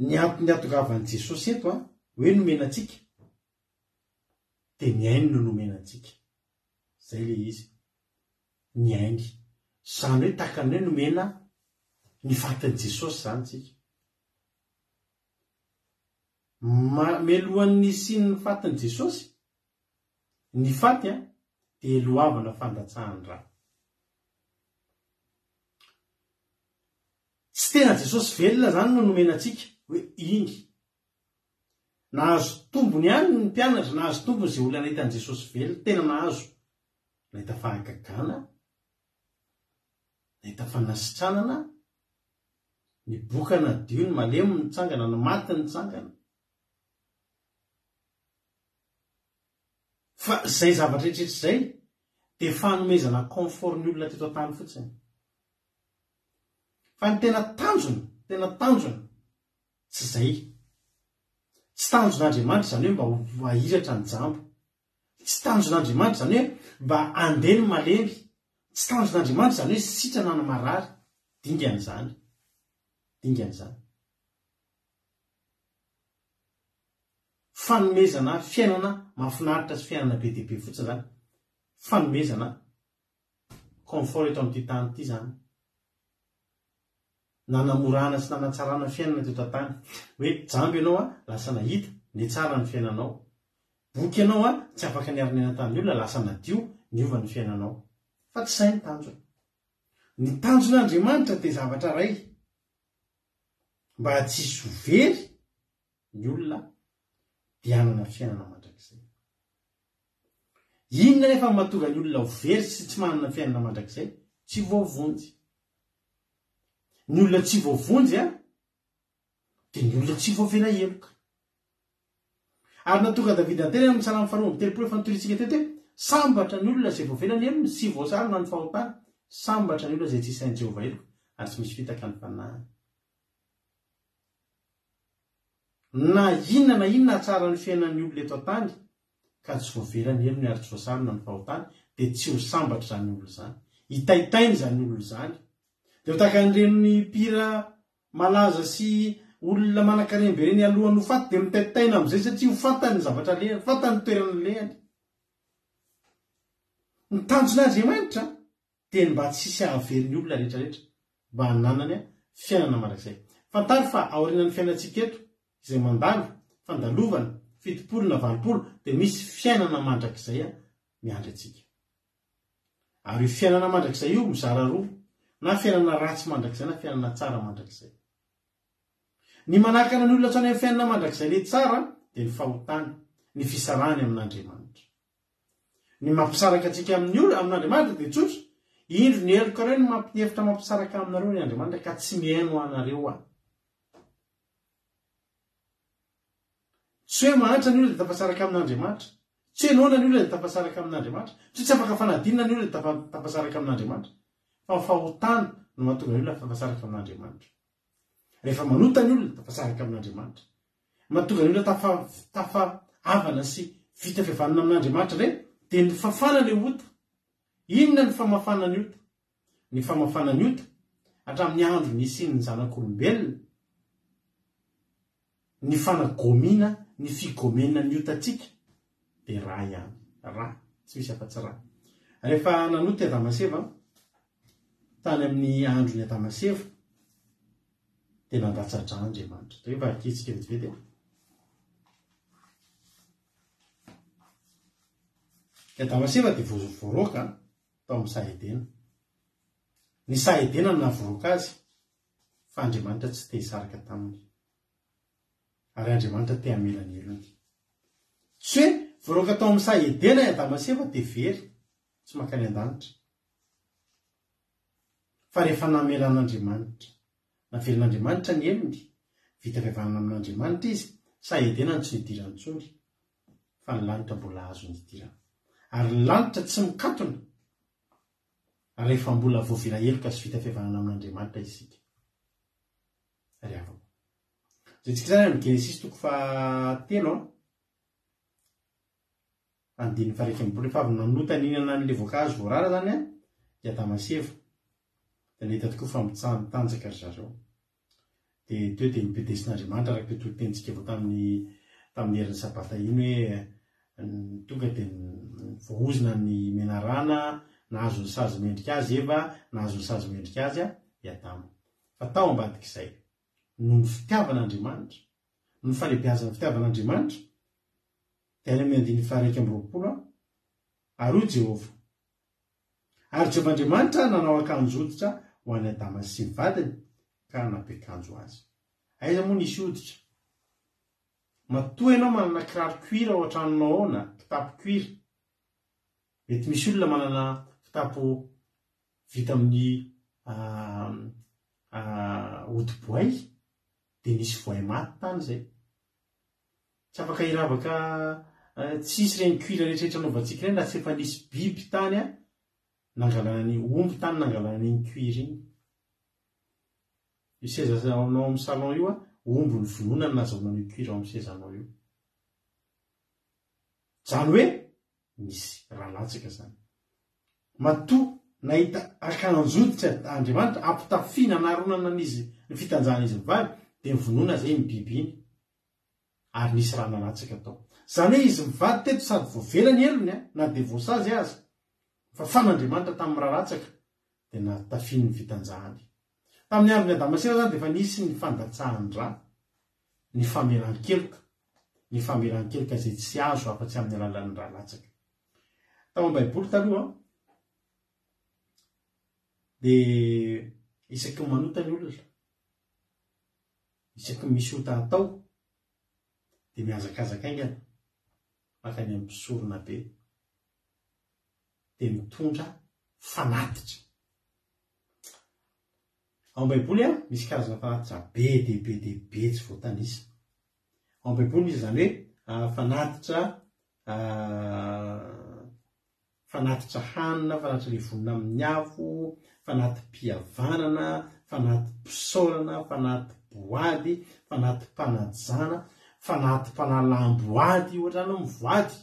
ny atogavan'i Jesosy eto hoe nomenatsika de ny ainy no nomenatsika zay le izy ny ainy zany hoe takany hoe nomena ny fatin'i Jesosy zany tsika melohan'ny sy ny fatin'i Jesosy ny faty de lohavana fandatsahany raha tsy tena Jesosy velona zany no nomenatsika hoe iny nahazo tombony ihany ny mpianatra nahazo tombony zay olona nahitan'i Jesosy velona tena nahazo nahita fahagagana nahita fanasitranana ny bokana dio ny malemy ny tsangana ny maty ny tsangana fa zay zavatra rehetrarehetra zay de fanomezana confort ny olona teto tany fotsiny fa ny tena tanjona tsy zay tsy tanjon'Andriamanitra zany hoe mba ahiratra ny jambo tsy tanjon'Andriamanitra zany hoe mba andeha ny malemby tsy tanjon'Andriamanitra zany hoe sitrana ny marary dingan'izany fanomezana fiainana mahafinaritra sy fiainana be dia be fotsiny zany fanomezana confort eto amin'ity tany ity zany nanamorana sy nanatsarana fiainana teto tany hoe jambo ianao lasa nahita ny tsara ny fiainanao boky ianao tsy afaka niarina eny an-tany olona lasa nadio niova ny fiainanao fa tsy zay ny tanjon'Andriamanitra de zavatra ray mba tsisy ho very ny olona de hanana fiainana mandrakizay inona nefa mahatonga ny olona ho very sy tsy manana fiainana mandrakizay tsy voavonjy ny olona tsy voavonjy de ny olona tsy voavela heloka ary natonga Davida antena amin'ny Psalamy 1:3 efa nitoritsika teto hoe sambatra ny olona zay voavela ny helony sy voasarona ny fahotana sambatra ny olona zay tsy isain'i Jehovah heloka ary tsy misy fitaka ny fanahiny na inona tsara ny fiainan'ny olona eto an-tany ka tsy voavela ny helony ary tsy voasarona ny fahotana de tsy ho sambatra zany olo zany hitaitainy zany olo zany de ho tahaka an'ireny mpira malaza sy olona manan-karemby reny alohany ho faty de mitaitaina am'izay satria ho fatany zavatra lehany fatany toerana lehany ny tanjon'Andriamanitra de mba tsisy hahaverin'ny olona rehetrarehetra mba hananany fiainana mandrakizay fantary fa aorinan'ny fiainantsika eto izay mandalo fandalovana fitopolona valopolo de misy fiainana mandrakizay miandry atsika ary fiainana mandrakizay io mizara roa na fiainana ratsy mandrakizay na fiainana tsara mandrakizay ny manakana ny olona tsany amin'ny fiainana mandrakizay le tsara dia ny fahotana ny fisarany amin'Andriamanitra. Ny mampisaraka atsika amin'Andriamanitra dia tsotra, indro ny heloka ireo no mampihevitra mampisaraka aminareo ny Andriamanitra ka tsy mihaino anareo aho. Tsy hoe mahantra ny olona dia tafasaraka amin'Andriamanitra, tsy hoe noana ny olona dia tafasaraka amin'Andriamanitra, tsy afaka fanadinina ny olona dia tafasaraka amin'Andriamanitra, fa fahotana no mahatonga ny olona tafasaraka amin'Andriamanitra. Rehefa manota ny olona tafasaraka amin'Andriamanitra, mahatonga ny olona tafaavana sy vita fihavanana amin'Andriamanitra re dia ny fafana ny ota. Inona ny famafana ny ota? Ny famafana ny ota hatramin'ny andro nisian'ny zanak'olombelona, ny fanagomiana, ny figomena ny otatsika dia raha ihany, raha tsy misy afa-tsy raha. Rehefa nanota Adamaseva tany amin'ny andro ny Adamaseva dia nandatsa-dra Andriamanitra. Rehefa akitsika vetivety Adamaseva dia voaroka tao amin'ny Sahedena. Ny Sahedena no navoroka azy fa Andriamanitra tsy te hisaraka taminy, ary Andriamanitra te hamela ny elony. Tsy hoe voaroka tao amin'ny Sahedena Adamaseva dia very tsy mankany an-danitra, fa rehefa namela an'Andriamanitra, navelan'Andriamanitra ny elony, vita fihavanana amin'Andriamanitra izy, Sahedena tsy nidirany intsony, fa ny lanitra mbola azo nidirana. Ary ny lanitra tsy mikatona rehefa mbola voavila heloka sy vita fihavanana amin'Andriamanitra isika. Ary avako. Zay tsika zany amin'ny Genesis 3:3 andiny faraiky ambola rehefa avy nanota ninana n'le voankazo voarara zany dia Adamaseva dia nahita tokoa fa mitanjaka ry zareo. Dia teo dia nibedesin'Andriamanitra araka ny toro-tenitsika vao tamin'ny herin'ny sabata iny hoe tonga dia voahozina ny menarana, nahazo ny sazy mendrika azy Eva, nahazo ny sazy mendrika azy i Adama. Fa tao ambadik'izay no ny fitiavan'Andriamanitra, no ny falebiazan'ny fitiavan'Andriamanitra dia any amin'ny andiny faraiky amby roapolo ary hoy Jehova. Ary Jehovahandriamanitra nanao akanjo hoditra ho an'ny Adama sy ny vadiny ka nampiakanjo azy. Aiza moa nisy hoditra? Matoa ianao manana kiraro cuir ao an-tranonao ao na kitapo cuir. Mety misy olona manana kitapo vita amin'ny hodi-boay dia nisy voay maty tany izay. Tsy afaka hiravaka, tsisy ireny cuir rehetrarehetra anaovantsika ireny raha tsy efa nisy biby tany nangalana ny omby tany nangalana ny cuir iny. Io seza anao amin'ny salon io omby ny vonoina ny nazahoana ny cuir ao amin'ny sezanao io. Zany hoe misy raha latsaka zany. Matoa nahita akanjo-hoditra Andriamanitra ampitafiana naronana an'izy ny fitanjahan'izy mivavy dia mivonoina zay ny biby iny. Ary nisy raha nalatsaka tao. Zany hoe izy mivady teto sady voavela ny elony na dia voasazy azy. Fa fan'Andriamanitra tamin'ny raha latsaka dia natafiany ny fitanjahany. Tamin'ny andron'ny Adamaseva zany dia efa nisy ny fandatsahany-dra, ny famelan-keloka, ny famelan-keloka izay tsy azo afa-tsy amin'ny alalan'ny raha latsaka. Tao am-Baiboly taloha dia isaky ny manota ny olona, isaky ny misy ota atao dia mihazakazaka aingana makany amin'ny mpisorona be dia mitondra fanatitra. Ao am-Baiboly misy karazana fanatitra be dia be tsy voatanisa. Ao am-Baiboly misy zany hoe fanatitra hanina, fanatitra levonina amin'ny afo, fanatim-pihavanana, fanatim-pisaorana, fanatim-boady, fanatim-panajana, fanatim-panalam-boady, ohatra ny mivoady.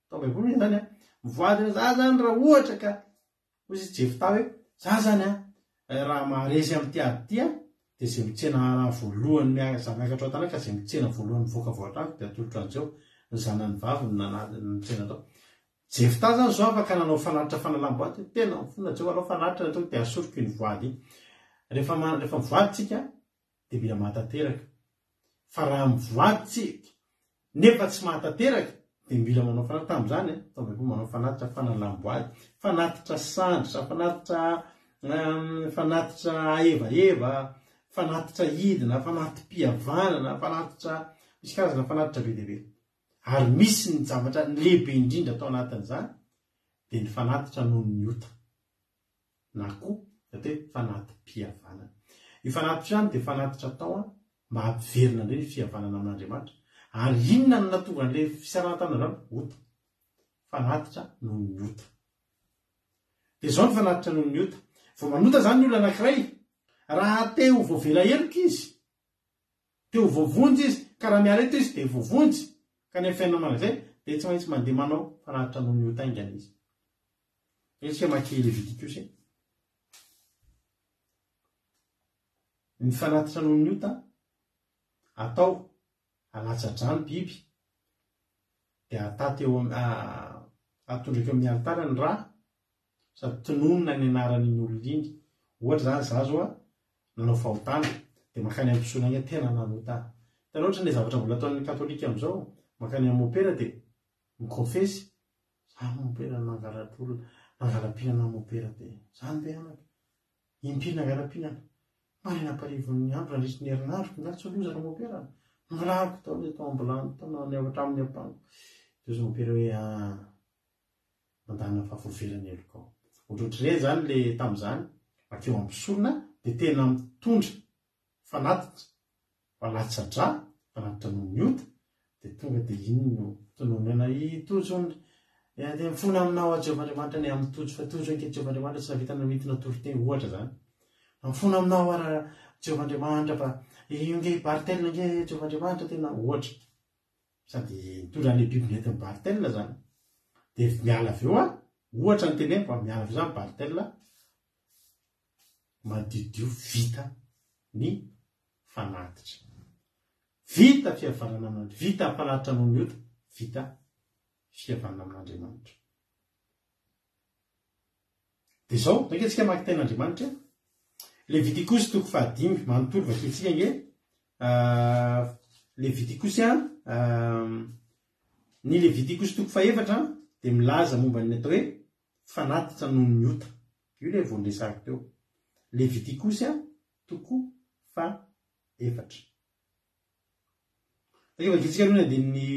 Tao am-Baiboly zany mivoady za zany raha ohatra ka hoy izy Jefta hoe za zany raha maharesy amin'ny ady dia izay mitsena voalohany miakatra ao tanaka, izay mitsena voalohany mivoaka voatrano dia atolotra an'izao ny zanany vavy ny mitsena tao. Jefta zany zao afaka nanao fanatitra fanalam-boady, tena fonina Jehova alao fanatitra natao dia asoroky ny voady. Rehefa mivoady tsika dia mila mahatateraka. Fa raha mivoady tsika nefa tsy mahatateraka dia mila manao fanatitra tamin'izany tao Baiboly manao fanatitra fanalam-boady, fanatitra sandrotra, fanatitra aevaeva, fanatitra hidina, fanatim-pihavanana, fanatitra misy karazana fanatitra be deaibe ary misy ny zavatra ny lehibe indrindra atao anatin'izany dia ny fanatitra noho ny ota na koa hoe fanatim-pihavanana. Io fanatitra izany dia fanatitra atao mba hampiverina indray ny fihavanana amin'Andriamanitra. Ary inona no natonga an'ilay fisarana-tany izany? Ota. Fanatitra noho ny ota. Dia izao ny fanatitra noho ny ota. Vao manota izany ny olona anankiray, raha teo voavela heloka izy, teo voavonjy izy, ka raha miala eto izy dia voavonjy, ka ny fiainana man'izay dia tsy maintsy mandeha manao fanatitra noho ny ota aingana izy. Isika maki Leviticus. Ny fanatitra noho ny ota atao alatsa-drano biby dia ataty eo atondraka eo amin'ny altara ny rà sady tononona ny anaran'iny olona iny. Ohatra zany zazo nanao fahotana dia makany ampisoana iny tena nanota. Tena ohatra ny zavatra mbola ataon'ny katolika amin'izao, makany amin'ny opera dia mikofesy zany opera nangalatolona nangalam-pihinana amin'ny opera dia zany be anaka impina nangalam-pihinana marina parivon'ny andro nandritry ny herinandro na tsy lozana amin'ny opera milako taony atao ambulany taona ny avatra amin'ny ampango izy opera hoe mandana fahafoverany eloko ao. Ohatrohatr'ireny zany le tamin'izany makeo ampisolona dia tena mitondra fanatitra falatsa-drà fanatitra noho ny ota dia tonga dia iny no tononana itojo dia mifona aminao a Jehovahandriamanitra ny amin'ny tojo fa tojo anke Jehovahandriamanitra tsy navitana mitina toroteny ohatra zany. Mifona aminao ara Jehovahandriamanitra fa io nge baritelina nge Jehovahandriamanitra tena ohatra. Sady mitondra ny biby nentin'ny baritelina zany. Dia miala avy eo ohatra ny teneny fa miala avy eo zany baritelina madiodio vita ny fanatitra. Vita fihavanana amin'Andriamanitra, vita fanatitra noho ny ota, vita fihavanana amin'Andriamanitra. Dia izao, anketsika maki ten'Andriamanitra. Leviticus 5 manontolo vaketsika nge. Leviticus ny Leviticus 4 dia milaza momba ny atao hoe fanatitra noho ny ota. Io ilay vao niresahako teo. Leviticus 4. Takeo vaketsika aloha dia ny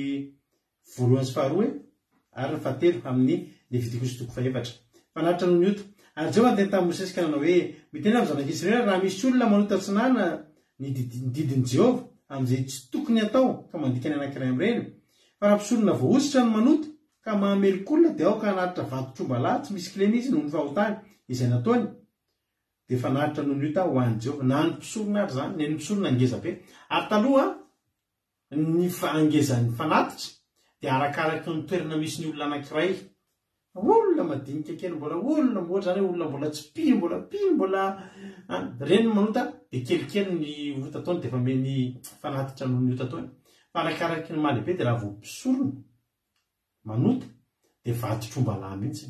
voalohany sy faharoa ary ny fahatelo amin'ny Leviticus 4. Fanatitra noho ny ota. Ary Jehova niteny tamin'ny Mosesy ka nanao hoe miteny amin'ny zanak'Israely raha misy olona manota tsinana ny didin'ny Jehova amin'izay tsy tokony atao ka mandikany anankiray amin'ireny. Fa raha mpisolona voaositra ny manota ka mahamelokolona dia aoka hanatitra vato-trombalahy tsy misy kileny izy noho ny fahotany izay nataony dia fanatitra noho ny ota ho an'i Jehova. Na ny mpisolona ary zany, ny mpisolona angeza be. Ary taloha ny angezan'ny fanatitra dia arakaraky ny toerana misy ny olona anankiray. Olona madinika kely mbola olona ohatra zany olona mbola tsy pino mbola reny manota dia kelikely ny ota taony dia efa meny fanatitra noho ny ota taony. Fa arakaraky ny mahalehibe dia raha vao mpisolona manota dia vato-trombalahy mihitsy.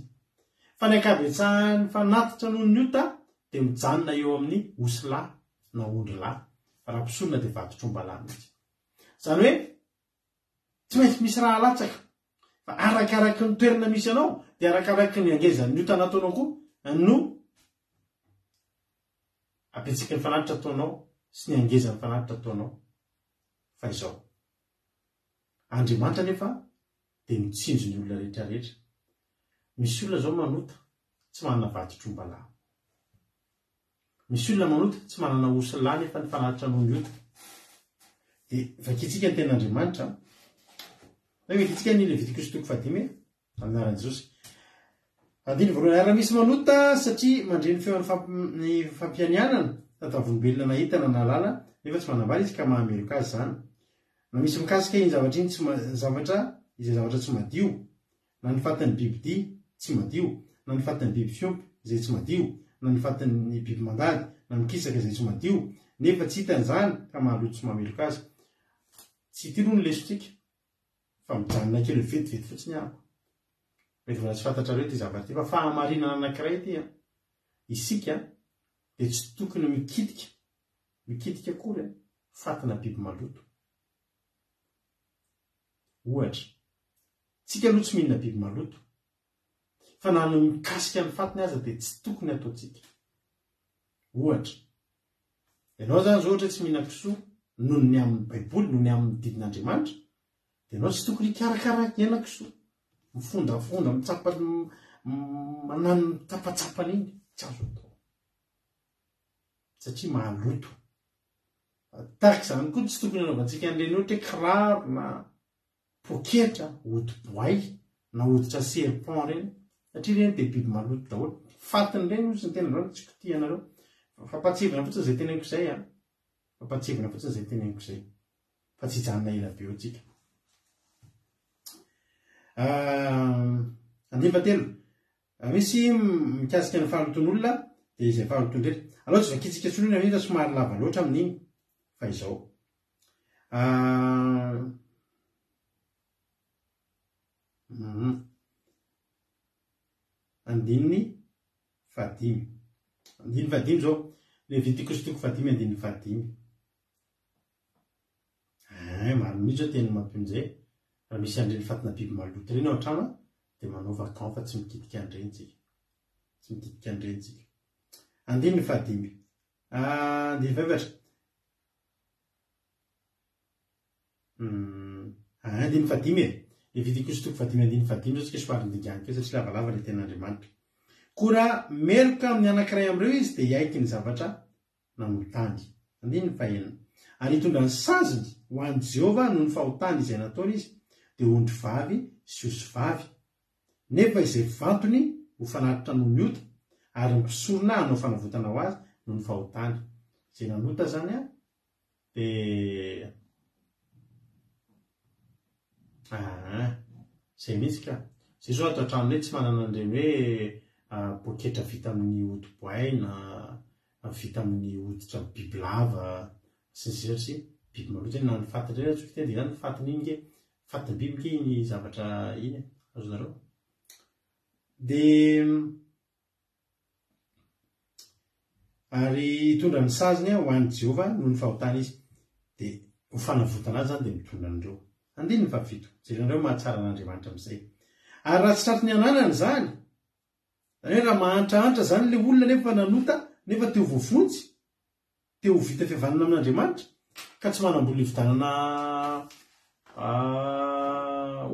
Fa ny ankabetsahan'ny fanatitra noho ny ota dia mijanona eo amin'ny osilahy na ondrilahy. Fa raha mpisolona dia vato-trombalahy mihitsy. Zany hoe tsy maintsy misy raha latsaka. Fa arakaraky ny toerana misy anao dia arakaraky ny angezan'ny ota nataonao koa no apetsika ny fanatitra ataonao sy ny angezan'ny fanatitra ataonao. Fa izao Andriamanitra nefa dia mitsinjo ny olona rehetrarehetra. Misy olona zao manota tsy manana vato-trombalahy. Misy olona manota tsy manana osilahy nefa ny fanatitra noho ny ota. Dia vakitsika ny ten'Andriamanitra. Vakitsika ny Leviticus 5 amin'aran'i Jesosy. Andiny voalohany ara misy manota satria mandre ny feon'ny fampianianana tatavolombelona nahitana nalala nefa tsy manambara izy ka mahameloka azy zany. Na misy mikasika iny zavatra iny izay zavatra tsy madio, na ny fatin'ny bibidia tsy madio, na ny fatin'ny biby fiompy izay tsy madio, na ny fatin'ny biby mandady, na mikisaka izay tsy madio, nefa tsy hitany zany ka mahaloto sy mahameloka azy. Tsy tiro ny lesontsika fa mijanona kely vetivety fotsiny ahako. Mety vola tsy fantatra reo ty zavatra ty fa fahamarinana anankiray ty isika dia tsy tokony mikitika akory fatina biby maloto. Ohatra, tsika aloha tsy mihinana biby maloto fa na no mikasika ny fatiny aza dia tsy tokony ataotsika. Ohatra, ianao zany zao ohatra tsy mihinana kisoa noho ny amin'ny baiboly noho ny amin'ny didin'Andriamanitra dia ianao tsy tokony hikarakaraky iana-kisoa mifondafondra manano mitapatsapana iny tsy azo atao satria mahaloto tahaka izany koa tsy tokony anaovantsika an'ireny ohatra hoe kiraro na poketra hodi-boay na hoditra serpent reny satria reny dia biby maloto daholo fatiny reny ozy ny tena androany tsy kotianareo fampatsivana fotsiny izay teneniko izay a fampatsivana fotsiny izay teneniko izay fa tsy hijanona ela be eo antsika. Andiam-patelo misy mikasika ny fahaloton'olona dia izay fahaloton-drety aloha tsy vakitsika solona mihitsy somary lava loatra amin'iny fa izao andininy fahadimy zao le vitikositoko fahadimy andininy fahadimy maro mihitsy zao teny mampian'izay raha misy andreny fatina biby maloto reny ao an-trano dia manao vacan fa tsy mikitika andrentsika andininy fahadimy andininy fahavatra andininy fahadimy le vitikositoko fahadimy andininy fahadimy zao tsika somary ndiganika eo satria lavalava le ten'Andriamanitra koa meloka amin'ny anankiray amin'ireo izy dia hiaiky ny zavatra nanotany andininy fahaenina ary hitondra ny saziny ho an'i Jehova noho ny fahotany izay nataony izy dia ondry vavy sy osy vavy nefa izay vantony ho fanatitra noho ny ota ary mipisorona hanao fanavotana ho azy noho ny fahotany izay nanota zany a dia izay mihitsy ka zay zao ato an-tranonay tsy manana an'ireny hoe poketra vita amin'ny hodi-boay na vita amin'ny hoditra bibilava sy ny sisa sy biby maloto eny na ny fatiny reny atsoky tena dia zany fatiny iny nge fatiny biby nge iny zavatra iny azonareo dia ary hitondra ny saziny ho an'i Jehova noho ny fahotany izy dia ho fanavotana azy zany dia mitondra an'ireo andininy fahavito jerenareo mahatsara an'Andriamanitra amin'izay ary raha tsy tratriny ananany zany zany hoe raha mahantrahantra zany le olona nefa nanota nefa teo voafontsy teo vita fihavanana amin'Andriamanitra ka tsy manambola hividanana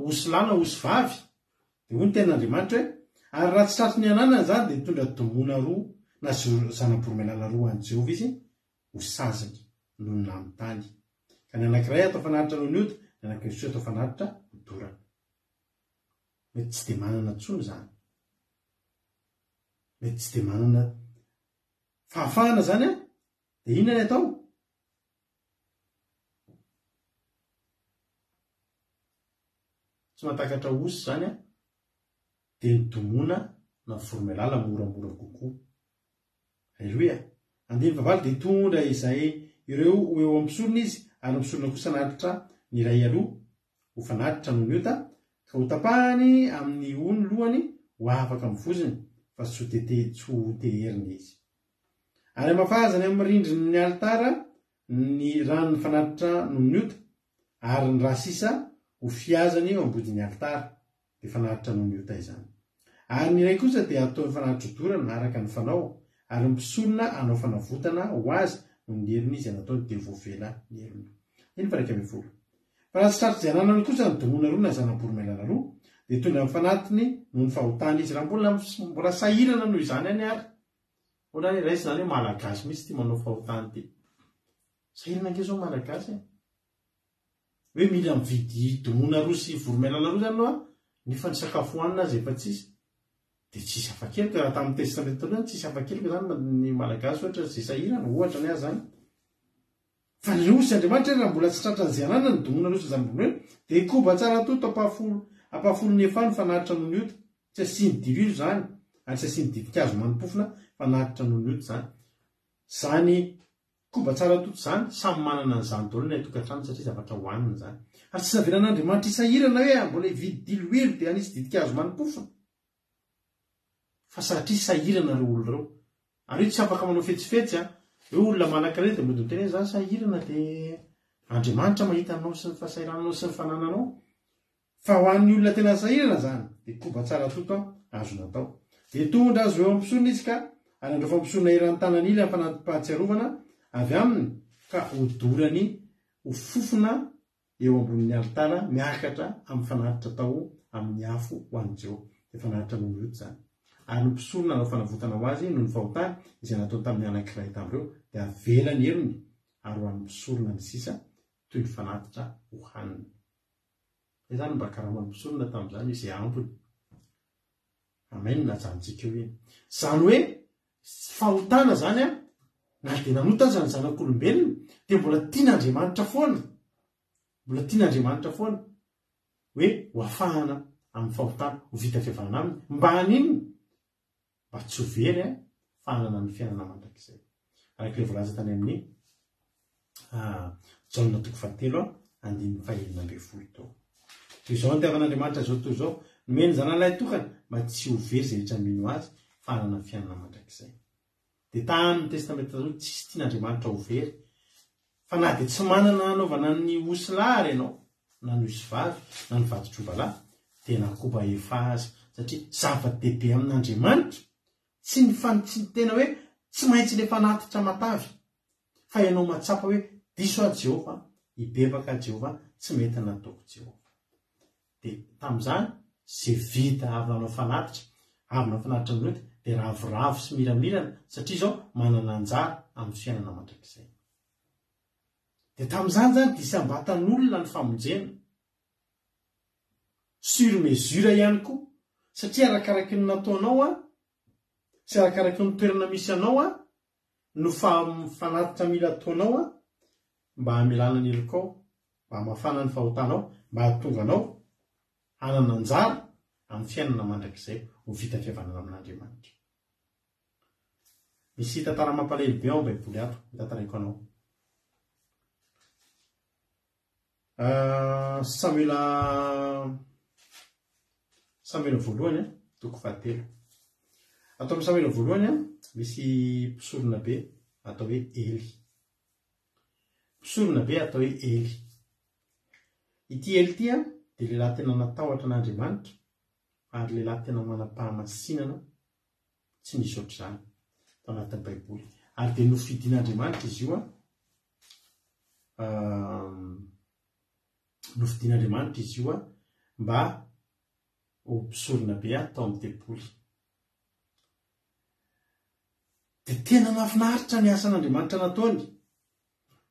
osy lahy na osy vavy dia hoy ny ten'Andriamanitra hoe ary raha tsy tratriny ananany zany dia mitondra domona roa na zanam-poromelala roa an'i Jehova izy ho saziny noho ny namotany ka ny anankiray atao fanaritra noho ny ota ny anankiray kosa atao fanaritra hodorana mety tsy dia manana tsony zany mety tsy dia manana fahafahana zany a dia inona ny atao tsy mahatakatra osy zany a dia ny domona na foromelala moramora kokoa aleloia andininy fahavalo dia hitondra izay ireo ho eo ampisorona izy ary misorona kosa nanatitra ny iray aloha ho fanatitra noho ny ota ka ho tapahany amin'ny ony lohany ho afaka mivoziny fa tsy ho teheriny izy ary mafazany amin'ny rindriny ny altara ny ranony fanatitra noho ny ota ary ny raha sisa ho fiazany eo ambodiny altara dia fanatitra noho ny ota izany ary ny iray kosa dia ataony fanatitra hodorana araka ny fanao ary mipisorona hanao fanavotana ho azy no ny heriny izy anataony dia voavela ny heriny iny faraika amby folo fa raha tsy tratr'izy ananany kosa ny domona roa na zanam-poromelala roa dia hitondra amin'ny fanatiny noho ny fahotany izy raha mbola sahirana noho izany any ary mbola raisy zany hoe malagasy misy ty manao fahotany ty sahirana anke zao malagasy hoe mila mividy domona roa sy voromelala roa zany noa nefa ny sakafo hoanina azy efa tsisy dia tsisy afakelika raha tamin'ny testamenta taloha tsisy afakelika zany ny malagasy ohatra zay sahirana ohatra ny azy zany fa ny osy Andriamanitra raha mbola tsy tratran'izay anana ny domona roa sy zanam-poromelala dia koba tsara toto apahafolo ny efany fanatitra noho ny ota tsy asiny diriro zany ary tsy asiny didikazo manimpofona fanatitra noho ny ota zany zany koba tsara toto zany samy manana ny zany daholo ny tokantrano satria zavatra hohanina zany ary tsy naveran'Andriamanitra isahirana hoe mbola hividy diloelo dia anisy didikazo manimpofona fa satria sahirana reo olo reo ary io tsy afaka manao fetsifetsy hoe olona manankiray dia mody miteny zany sahirana dia Andriamanitra mahita anao sy ny fahasahirananao sy ny fanananao fa ho an'ny olona tena sahirana zany dia koba tsara toto azo natao dia tonga azo eo ampisorona izy ka ary andreo fampisorona eran'ny tanan'ila ny fanapahatsiarovana avy aminy ka hodorany ho fofona eo ambonin'ny alitara miakatra amin'ny fanaritra tao amin'ny afo ho an'i Jehova. Dia fanaritra n'olo io zany. Ary ny mpisorona no fanavotana ho azy noho ny fahotana izay natao tamin'ny anankiray tamin'ireo dia avela ny heriny ary ho an'ny mpisorona ny sisa toy ny fanatitra ho haniny. Izany mba karama ny mpisorona tamin'izany izay ampony. Amen, najanontsika eo iny. Zany hoe fahotana zany na dia nanota aza ny zanak'olombelona dia mbola tian'Andriamanitra foana. Mbola tian'Andriamanitra foana hoe ho afahana amin'ny fahotana ho vita fihavanana aminy mba hanino mba tsy ho very fahanana ny fiainana mandrakizay. Araka voalaza tany amin'ny Jaona 3:9-12 tao. Toy izao ny tiavan'Andriamanitra zao toy izao nomeny zanalahy tokana mba tsy ho very izay rehetra mino azy fahanana ny fiainana mandrakizay. Dia tamin'ny testamenta zao tsisy tian'Andriamanitra ho very. Fa na dia tsy manana anaovana ny osilary ianao na ny osivavy na ny vadin-drobalahy dia nakoba efa azy satria zava-dehibe amin'Andriamanitra tsy ny tena hoe tsy maintsy le fanatitra matavy fa ianao matsapa hoe diso a Jehova, hibebaka Jehova, tsy mety nataoko Jehova. Dia tamin'izany izay vita avy nanao fanatitra ny loty dia ravoravo sy miramirana satria izao manana anjara amin'ny fiainana mandrakizay. Dia tamin'izany zany dia sy ambatan'olona ny famonjena. Sur mesure ihany koa satria arakaraky ny nataonao sy arakaraky ny toerana misy anao no fanatitra mila ataonao mba hamelana ny helikao, mba hamafana ny fahotanao, mba hahatonga anao hanana anjara amin'ny fiainana mandrakizay ho vita fihavanana amin'Andriamanitra. Misy tantara mampalahelo be ao Baiboly ato tantaraiko anao. Samuela voalohany 7. Atao amin'ny Samuela voalohany misy mpisorona be atao hoe Eli. Mpisorona be atao hoe Eli. Ity Eli ity dia lehilahy tena natahotra n'Andriamanitra ary lehilahy tena manam-pahamasinana tsy nisy ohatr'izany tao anatin'ny Baiboly. Ary dia nofidian'Andriamanitra izy io nofidian'Andriamanitra izy io mba ho mpisorona be tao amin'ny tempoly. Dia tena mahafinaritra ny asan'Andriamanitra nataony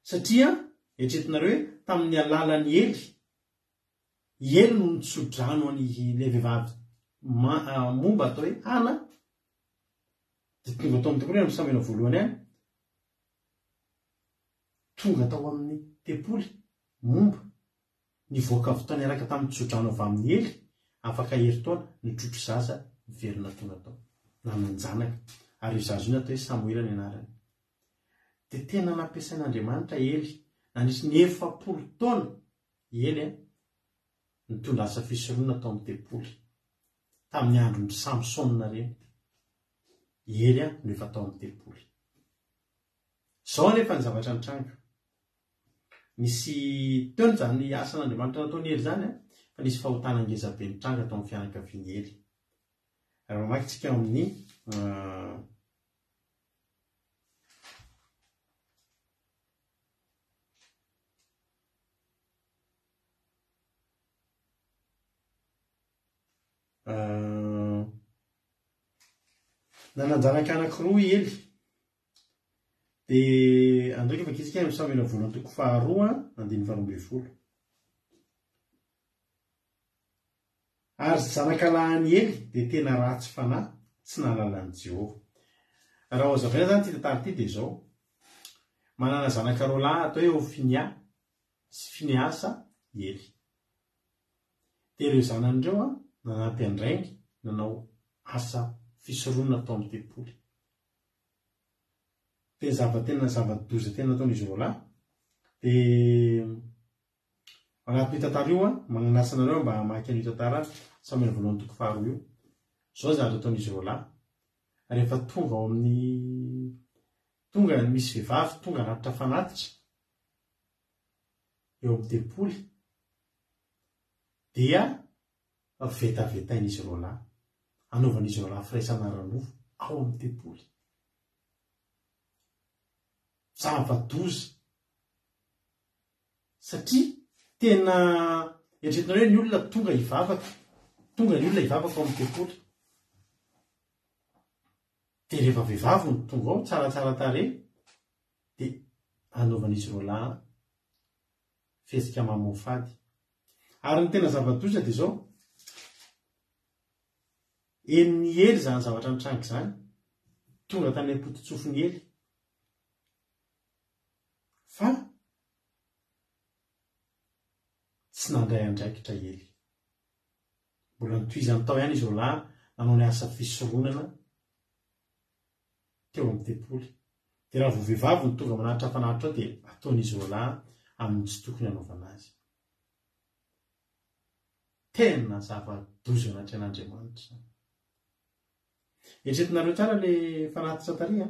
satria eritreretinareo hoe tamin'ny alalan'ny Eli no nitsodrano an'ilay vehivavy momba atao hoe Hana. Dia tonga tao amin'ny tempoly amin'ny Samuela voalohany tonga tao amin'ny tempoly momba nivoaka fotoana araka tamin'ny tsodrano avy amin'ny Eli afaka herintaona nitrotro zaza verina tonga tao nananjanaka ary io zaza io natao hoe Samuela ny anarany. Dia tena nampiasain'Andriamanitra Eli nanisy 900 taona Eli nitondra asa fisoroana tao amin'ny tempoly tamin'ny andron'ny Samsona reny. Eli no efa tao amin'ny tempoly. Izao nefa ny zavatra nitranga. Nisy teony zany asan'Andriamanitra nataony Eli zany fa nisy fahotana ngeza be nitranga tao amin'ny fianakavian'ny Eli. Raha mamakitsika amin'ny nananjanaka anankiroa Eli. Dia andreka vakitsika amin'ny Samuela voalohany 2:12. Ary zanakalahany Eli dia tena ratsy fanahy tsy nahalalany Jehova. Raha hazavaina zany ty tantara ty dia izao manana zanaka-roa lahy atao hoe Ofinia sy Fineasa Eli. Dia ireo zanan'ireo nanampy andraingy nanao asa fisoroana tao amin'ny tempoly. Dia zava-doza tena nataon'izy roa lahy. Dia agnatin'io tantara io magnanasa anareo mba hamaky an'io tantara Samuela voalohany 2:2 io. Izao zavatra nataon'izy roa lahy. Rehefa tonga ao amin'ny misy vehivavy tonga anatitra fanatitra eo amin'ny tempoly dia vetavetain'izy roa lahy anaovan'izy roa lahy firaisana ranofo ao amin'ny tempoly. Zava-doza satria tena eritreretina hoe ny olona tonga ny olona hivavaka ao amin'ny tempoly. Dia rehefa vehivavy ny tonga ao tsaratsara tare dia anaovan'izy ireo lahy fihetsika mamofady. Ary ny tena zava-doza dia izao, eny ely zany zavatra nitrangy zany, tonga tany ampoti-tsofiny ely. Fa tsy nandray andraikitra ely. Mbola nitohizany tao ihany izy eo lahy nanao ny asa fisoronana teo amin'ny tempoly. Dia raha vehivavy ny tonga manaritra fanaritra ao dia ataon'izy eo lahy amin'ny tsy tokony anaovana azy. Tena zava-doza anaty an'Andriamanitra. Eritreretinareo tsara le fanatitra taria,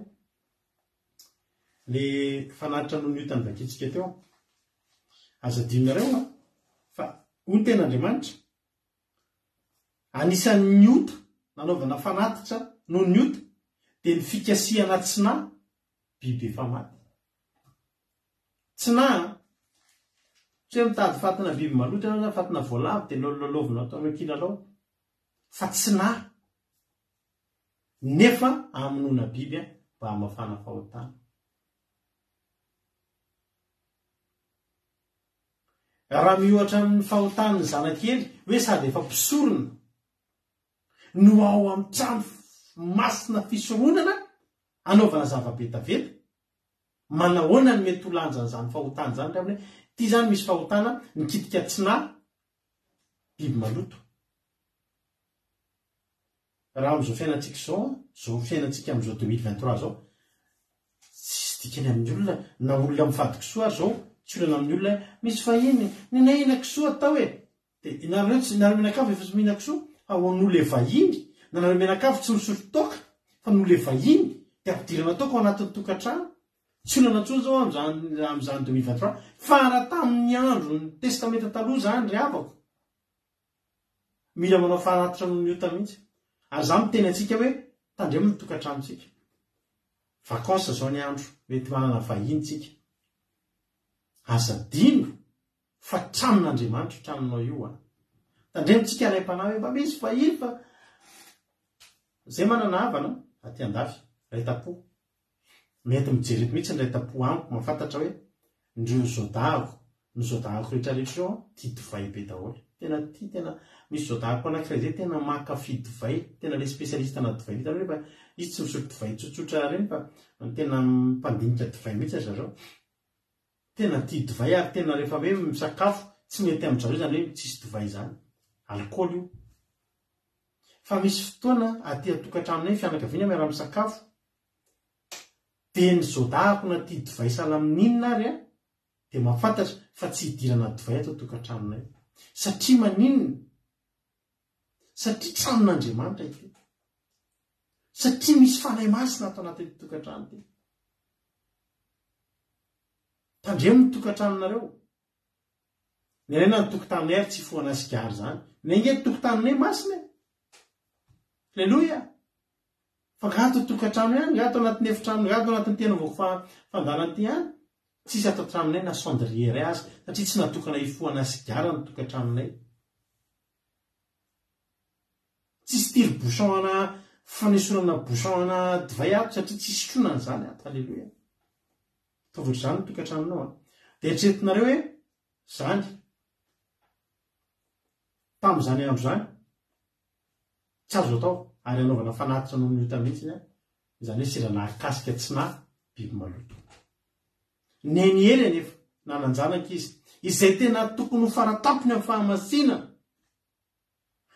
le fanatitra noho ny otany vakitsika teo. Aza dinareo fa hoy ten'Andriamanitra, anisan'ny ny ota nanaovana fanatitra noho ny ota dia ny fikasiana tsina biby efa maty. Tsina tsy hoe mitady fatina biby malotra na fatina voalavo dia lololovina ataonao kilalao, fa tsina nefa amonoana biby mba hamafana fahotana. Raha miohatra amin'ny fahotan'ny zanakely hoe sady efa mpisorona no ao amin'ny trano masina fisoronana anaovana zava-betaveta, manahoana ny mety ho lanjan'izany fahotana zany aminy ty zany misy fahotana mikitika tsina biby maloto. Raha amin'izao fiainantsika zao fiainantsika amin'izao 2023 zao, tsy dikany amin'ny olona na olona mifady kisoa zao, tsy olana amin'ny olona misy vahiny ninahina kisoa tao e. Dia nareo menakavy efa tsy mihina kisoa, ao an'olona vahiny, na nareo menakavy tsy misotro toaka fa n'olona vahiny dia ampidirana toaka ao anatin'ny tokantrano. Tsy olana intsony zao amin'izany 2023 fa raha tamin'ny andro ny testamenta taloha zany ry havako, mila manao fanatitra noho ny ota mihitsy. Ary izany miteny antsika hoe tandremo ny tokantranontsika. Vakansa zao ny andro, mety manana vahiny tsika. Aza dino fa tramon'Andriamanitra tranonao io. Tandremontsika ray-panahy hoe mba misy vahiny fa zay manana havana aty andafy, ray-tapo. Mety mijery mihitsy ny ray-tapo amiko mahafantatra hoe ndreo zodahako, ny zodahako rehetrarehetra eo tia divay be daholo. Tena misy zodahako anankiray zay tena mankafy divay, tena le spesialista na divay. Hitanao rehefa izy tsy misotro divay tsotsotra reny fa tena mpandinika divay mihitsy aza zao. Tena tia divay ary tena rehefa hoe misakafo tsy mety amin'ny zareo zany hoe tsisy divay zany. Alcool io. Fa misy fotoana aty atokantranonay fianakaviana miara-misakafo dia ny zodahako na tia divay salamin'inona ary dia mahafantatra fa tsy hidirana divay ato atokantranonay. Satria maninona? Satria tranon'Andriamanitra ity. Satria misy fanahy masina atao anatin'ny tokantrano ity. Tandremo ny tokantranonareo. Ny alaina ny tokotaninay ary tsy foana sigary zany. Nenge ny tokotaninay masina. Alleluia. Fa gato tokantrano ihany, gato anatin'ny efitrano, gato anatin'ny tena vao fandalanty ihany. Tsisy ato tranonay na chandelier azy, satria tsy natokana hifoana sigara ny tokantranonay. Tsisy tiry bouchon na fanesorana bouchon na divay ato, satria tsisy tronana zany ato. Alleluia. Taovatra zany ny tokantranonao. Dia eritreretinareo hoe zany tamin'izany andro zany tsy azo atao ary anaovana fanatitra noho ny ota mihitsy izany hoe sirana akasika tsina biby maloto. Neny ely anefa nananjanaka izy izay tena tokony ho faratampony amin'ny fahamasina,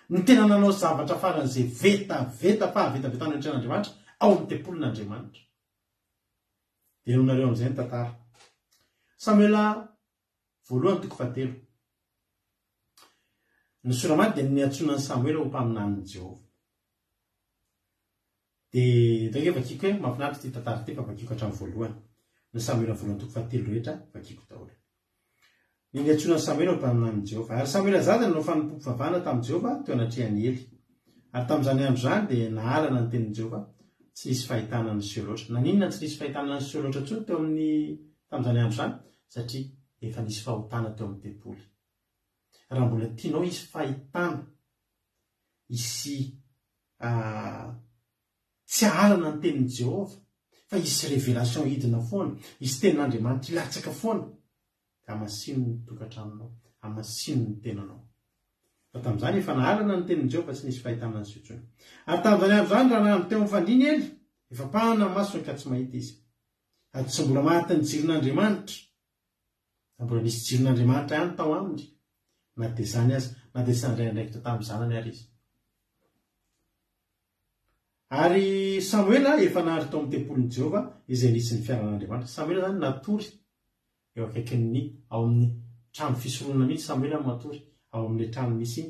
ny tena nanao zavatra faran'izay fahavetaveta n'Andriamanitra ao amin'ny tempolin'Andriamanitra. Dia nonareo amin'izay ny tantara. Samuela 1:7. Ny soramanty dia niantsona ny Samuela ho mpaminan'ny Jehova. Dia tao hoe vakiko hoe mahafinaritra ty tantara ty fa vakiko hatramin'ny voalohany. Ny Samuela 1:7 rehetra vakiko daholo. Niantsona ny Samuela ho mpaminan'ny Jehova. Ary Samuela zany nanao fanompompy vavahana tamin'i Jehova teo anatrehany Ely. Ary tamin'izany andro zany dia nahalana ny tenin'i Jehova, tsy nisy fahitana ny seho loatra. Na ninona tsy nisy fahitana ny seho loatra intsony teo amin'ny tamin'izany andro zany, satria efa nisy fahotana teo amin'ny tempoly. Raha mbola tianao isy fahitana, isy tsy alana ny tenin'i Jehova, fa isy révélation hidina foana, isy tenin'Andriamanitra ilatsaka foana, ka masino ny tokantranonao, amasino ny tenanao. Fa tamin'izany efa naalana ny tenin'i Jehova tsy nisy fahitana ny sotsony. Ary tamin'izany avy zany raha nano teo amin'ny fandriana ely, efa pahana ny masony ka tsy mahita izy. Ary tsy mbola mahita ny jiron'Andriamanitra, mbola nisy jiron'Andriamanitra ihany tao aminy, na dia zany aza, na dia sandray ndraiky tao tamin'ny zanany ary izy. Ary Samuela efa nahary tao amin'ny tempolin'i Jehova izay nisy ny fiaran'Andriamanitra. Samuela zany natory eo akaikin'ny ao amin'ny trano fisorohana mihitsy. Samuela matory ao amin'ny trano misy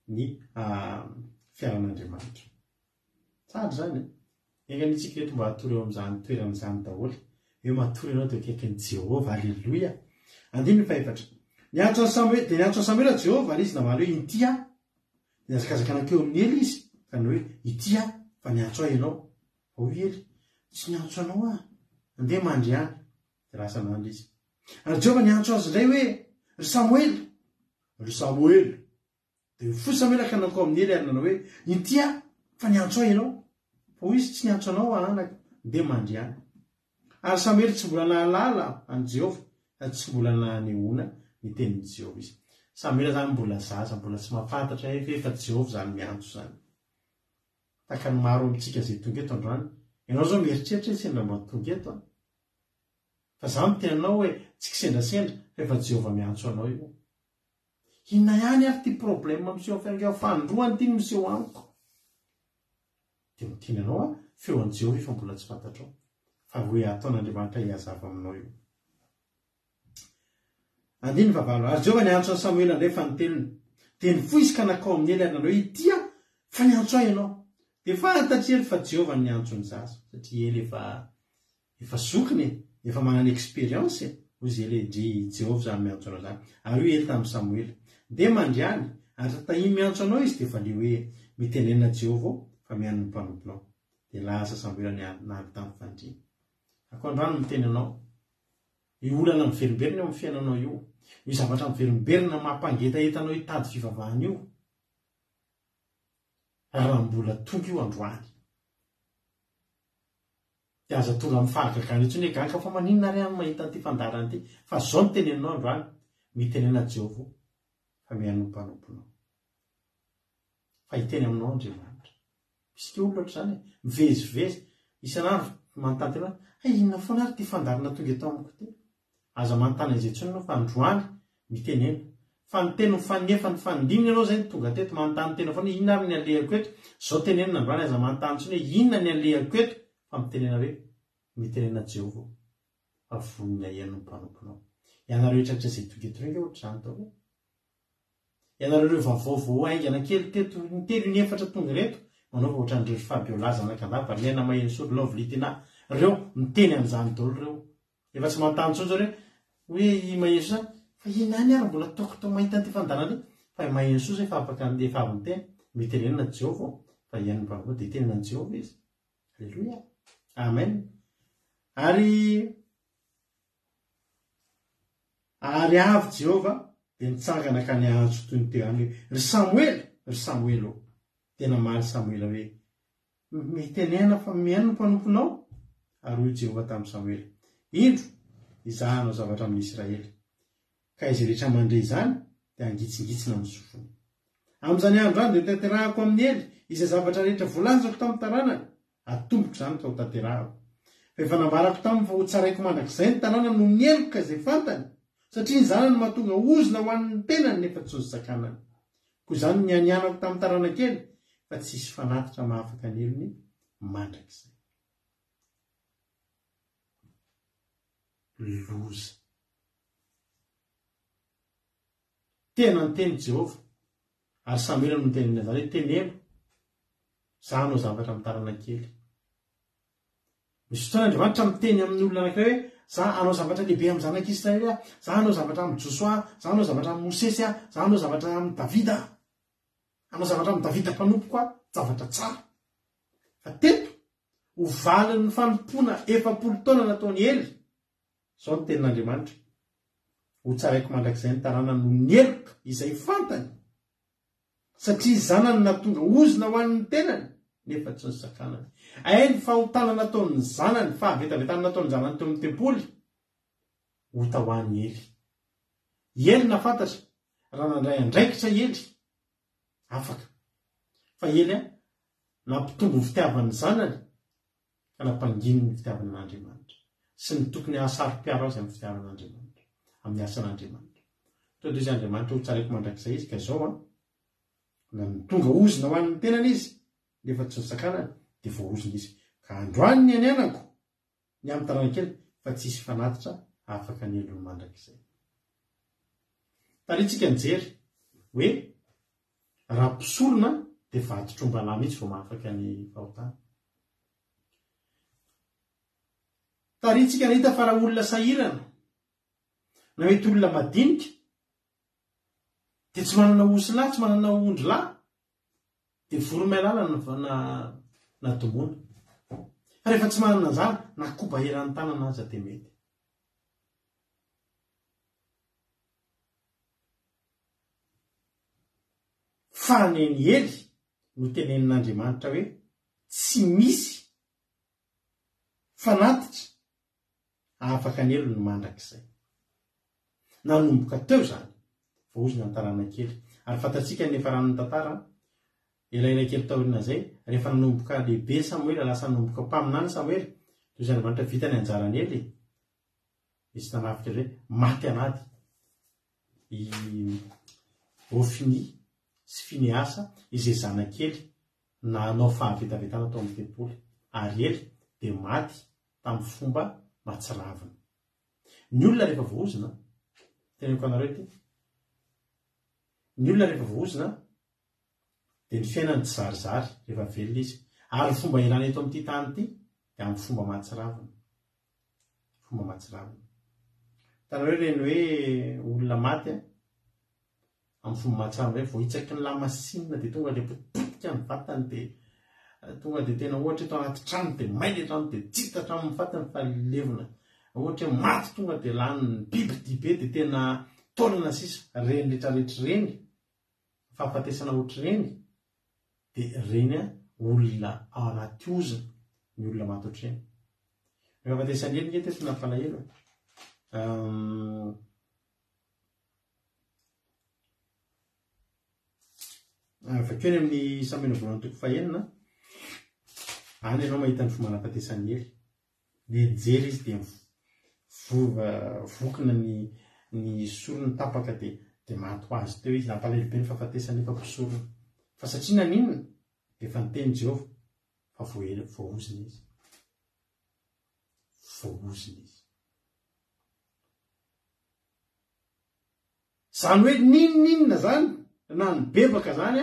ny fiaran'Andriamanitra. Tsara zany enganitsika eto mba hatory eo amin'izany toeran'izany daholo. Eo matory ianao teo akaikin'i Jehova. Alleluia. Andiny ny faefatra. Niantso Samuela Jehova ary izy namaly hoe intia. Niazakazaka anakeo amin'ny Ely izy ka ny hoe itia fa niantso ahy ianao. Hoy Ely, tsy niantso anao andeha mandriany. Dia lasa mandry izy. Ary Jehova niantso azy indray hoe ry Samuela. Ry Samuela. Dia fo Samuela ka nakao amin'ny Ely ary nanao hoe intia fa niantso ahy ianao. Hoy izy, tsy niantso anao anaka, andeha mandriany. Ary Samuela tsy mbola nahalala an Jehova, tsy mbola nanehoana ny tenin'i Jehova izy. Samuela zany mbola zaza, mbola tsy mahafantatra efa Jehova zany miantso zany. Taka ny maro amintsika izay tonga eto androany. Ianao zao mieritreritra hoe sendra mba tonga eto. Fa za mitenanao hoe tsy kisendrasendra fa efa Jehova miantso anao io. Inona ihany ary ty problème miseho fiangao fandroany ty miseho amiko. Dia mitinanao feon'i Jehova efa mbola tsy fantatrao. Fa hoe ataon'Andriamanitra hiazava aminao io. Andiny vavalo. Ary Jehova niantso an'i Samuela indray fanoteniny. Dia nifoy ka nakao amin'ny Ely ary nanao hoe itia fa niantso ahy ianao. Dia fantatry Ely fa Jehova niantso ny zaza. Satria Ely efa zokiny, efa manana expérience. Hoy izy Ely dry Jehova zany miantso anao zany. Ary io Ely tamin'ny Samuela. Dia mandriany ary tahiny miantso anao izy dia efa le hoe mitenenina Jehova fa mihaino ny mpanomponao. Dia lasa Samuela nialy tamin'ny fandriana. Akoandrano miteny anao. Io olana miverimberina eo amin'ny fiainanao io. Io zavatra miverimberina mampangetahetanao hitady fivavahana io. Raha mbola tonga io androany. Dia aza tonga mifaragakany intsony hoe gaga fa maninona ary any mahita an'ity fandarana ity. Fa zao no teneninao androany. Mitenena Jehova fa mihaino ny mpanomponao. Fa hiteny aminao Andriamanitra. Misy olona ohatr'izany mivezivezy. Isan'andro manontany tena inona foana ary ty fandarana tonga eto amiko ty. Aza manontany an'izay intsony ianao fa androany mitenena. Fa ny teny mifanefa ny fandimina ianao zay tonga teto manontany tena foana inona ary ny alehako eto. Zao tenenina androany aza manontany intsony hoe inona ny alehako eto. Fa mitenena hoe mitenena Jehova fa vonina iaino ny mpanomponao. Ianareo rehetra izay tonga eto reny ohatr'izany tao. Ianareo ireo vaovao aingana kely teto ny telo ny efatra tonga reto. Manao fa ohatran'ireo Fabiolaza nakandava Lena Mahensolo Lovelitina reo miteny an'izany daholo reo. Efa tsy manontany intsony zao reo hoe Mahensolo zany fa inona any ary mbola tokotao mahita an'ity fandarana ity. Fa Mahensolo efa afaka efa avy miteny mitenenina Jehova fa iaino ny mpanomponao dia tenenina Jehova izy. Alleluia. Amen. Ary avy Jehova dia nitsangana ka niantso toy ny teo any hoe ry Samuela. Tena maly Samuela hoe mitenena fa mihaino ny mpanomponao. Ary hoy Jehova tamin'ny Samuela, indro izahanao zavatra amin'ny Israely. Ka izy rehetra mandray izany dia angitsingitsina amin'ny sofiny. Amin'izany andro any dia tanterahako amin'ny Ely izay zavatra rehetra voalazako tamin'ny taranany. Atomboko izany tao tanterahako. Fa efa nambarako taminy fa ho tsaraiko mandrakizay ny tanàna no ny Elyko ka izay fantany. Satria ny zanany mahatonga ozona ho an'ny tenany nefa tsy ozy sakanany. Koa izany ny anianako tamin'ny tarana kely fa tsisy fanatitra mahafaka ny Ely ny mandrakizay. Loza. Tena ny teny Jehova. Ary Samuela no mitenena izany hoe teneno. Zaho no zavatra amin'ny tarana kely. Misy fotoana Andriamanitra miteny amin'ny olona anankiray hoe za anao zavatra lehibe amin'ny zanak'Israely aho, za anao zavatra amin'ny Joshua, za anao zavatra amin'ny Mosesy aho, za anao zavatra amin'ny Davida. Anao zavatra amin'ny Davida mpanompoko aho, zavatra tsara. Fa teto ho valiny ny fanompoana 70 taona nataony Ely. Zao ny tenin'Andriamanitra. ho tsaraiko mandrakizay ny tarana no nieloka izay fantany satria zanany natonga ozina ho an'ny tenany nefa tsy ny sakanany ainy fahotana nataon'ny zanany fahavetavetana nataon'ny zanany teo amin'ny tempoly ho tahoany ely nafantatra raha nandray andraikitra ely afaka fa ely nampitombo ny fitiavan'ny zanany ka nampanginy ny fitiavan'Andriamanitra sy ny tokony ahasaro-piaro azy amin'ny fitiavan'Andriamanitra amin'ny asan'Andriamanitra to de izy Andriamanitra ho tsaraiko mandrakizay izy ka zao na tonga ozina ho an'ny tenany izy nefa tsy ny sakanany de voaozina izy ka androany ny anianako ny amin'ny tarana kely fa tsisy fanatitra afaka ny elony mandrakizay taritsika nijery hoe raha mpisorona de vatotromba mihitsy vao mahafaka ny fahotana taritsika nahita fa raha olona sahirana na mety olona madinika de tsy manana osolahy tsy manana ondry lahy de voromailala na tomona fa rehefa tsy manana zany na koba heran'ny tanana aza de mety fa neny ely no tenenin'Andriamanitra hoe tsy misy fanatitra afaka ny elo ny mandrakizay nanomboka teo zany voaozina ny tarana kely ary fantatsika nefa ranony tantara elaela kely taorina zay rehefa nanomboka lehibe Samuely lasa nanomboka mpaminany Samuely toy izay Andriamanitra vita ny anjarany ely izy tanafitra hoe maty anady i Hofni sy Fineasa izay zanakely nanao fahavetavetana tao amin'ny tempoly ary ely de maty tamin'ny fomba matsiravina ny olona rehefa voaozina teneniko anareo ty ny olona rehefa voaozina de ny fiainany tsy zarizary rehefa velona izy ary fomba ilana eto amin'ity tany ity de amin'ny fomba matsiravina tanareo reny hoe olona maty amin'ny fomba matsiravina hoe voahitsaky ny lamasinina de tonga de potipotika ny vatany de tonga de tena ohatra eto anaty trano de maily trano de tsita trano amin'ny vatany fa levona ohatra hoe maty tonga de lany biby dibe de tena taolana sisa reny rehetrarehetra reny fahafatesana ohatra reny de reny olona ao anaty ozina ny olona maty ohatra reny fahafatesana ely nge tesina falahelo vakeo ny amin'ny Samuely voalohany toko fahaenina any ianao mahita ny fomba nahafatesany ely de jery izy de vokina ny sorony tapaka de maty ho azy teo izy nampalahelo be ny fahafatesany efa mpisorona fa satria naninona de efa niteny Jehova fa voaozina izy zany hoe ninona zany na ny bebaka zany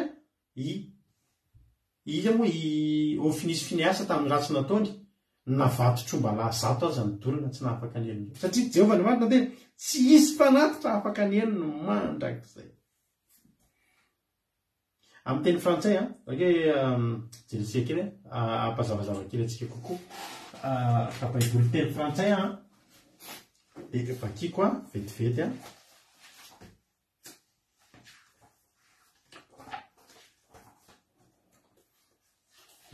izy moa i Hofni sy Fineasa tamin'ny ratsy nataony navatotromba lahy 100 aza nidolona tsy nahafaka ny elony satria Jehova Andriamanitra tena tsy isy fanatitra afaka ny elony mandrakizay amin'ny teny frantsay jerisika kely ampazavazava kely atsika kokoa ka baiboly teny frantsay de vakiko vetivety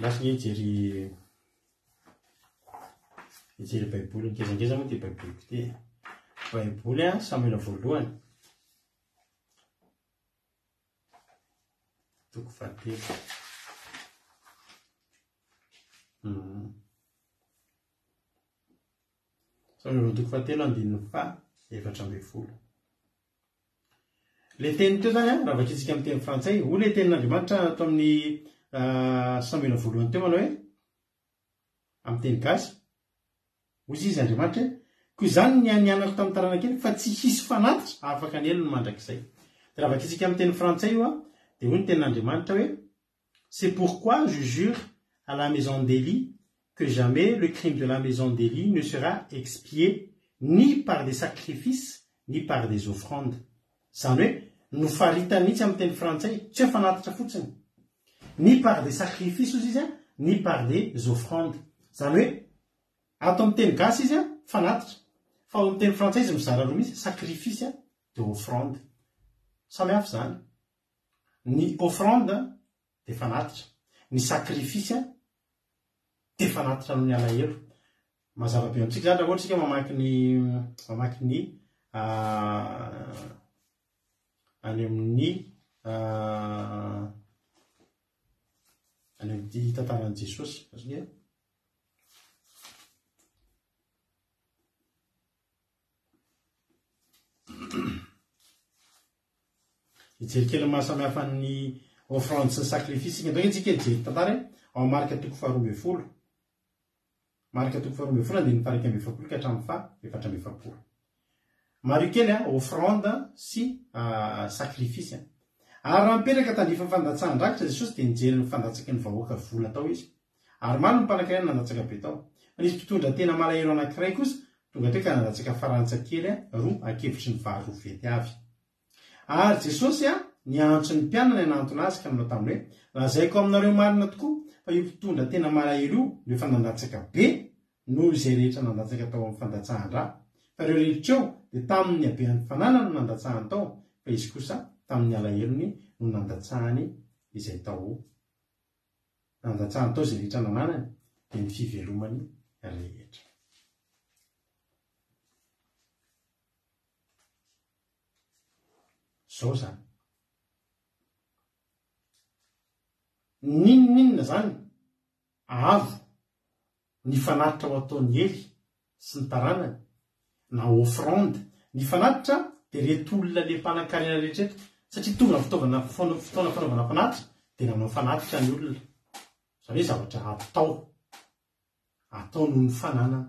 lasy ny ijery baiboly ngezangeza moa ty baiboly ty baiboly Samuel voalohany toko fahatelo Samuel voalohany toko fahatelo andininy fa 7:10 le teny teo zany raha vakitsika amin'ny teny frantsay ho le tenin'Andriamanitra atao amin'ny Samuel voalohany teo manao hoe amin'ny teny gasy hozy izy Andriamanitra koa izany ny anianako tamin'ny tarana kely fa tsy hisy fanatitra afaka ny elony mandrakizay de raha vakitsika amin'ny teny frantsay io de hoy ny tenin'Andriamanitra hoe c'est pourquoi je jure à la maison d'Élie que jamais le crime de la maison d'Élie ne sera expié ni par des sacrifices ni par des offrandes zany hoe nofaritany mihitsy amin'ny teny frantsay tsy hoe fanatitra fotsiny ni par des sacrifices izy ni par des offrandes zany hoe ato amin'ny teny gasy izy fanatitra fa ny teny frantsay izy mizara roa misy sacrifice de offrande samy hafa zany ny offrande de fanatitra ny sacrifice de fanatitra amin'ny alahelo mazava be amintsika zany raha ohatra tsika mamaky ny any amin'ny tantaran'i Jesosy azonge ijerikely mahasamihafa ny offrande sy ny sacrifice ndraiky antsika ijery tantara ao marika toko 12 marika toko 12 andiny farika amby 20 ka hatramin'ny efatra amby 20 maro kely offrande sy sacrifice ary raha mipetraka tandrifa fandatsahan-drakitra Jesosy dia nijery ny fandatsaky ny vahoaka vola tao izy ary maro ny mpanankiray nandatsaka be tao nisy mpitondra tena malahelo anankiray kosa tonga teo ka nandatsaka farantsakely roa ankevitry ny vaharoa vety avy ary Jesosy niantso ny mpianana nanantona azy ka nanao taminy hoe lazaiko aminareo marina tokoa fa io mpitondra tena malahelo io rehefa nandatsaka be noho izay rehetra nandatsaka tao amin'ny fandatsahan-dra fa ireo rehetra eo dia tamin'ny habean'ny fanana no nandatsahany tao fa izy kosa tamin'ny alahelony no nandatsahany izay tao nandatsahany tao izay rehetra nananany dia ny fivelomany rehetra zao zany ninninona zany avo ny fanatitra ho ataony ely sy ny taranany na offrande ny fanatitra dia reto olona le mpanan-karena rehetrretra satria tonga fotoana fanaovana fanatitra dia nanao fanatitra ny olona zany hoe zavatra atao noho ny fananana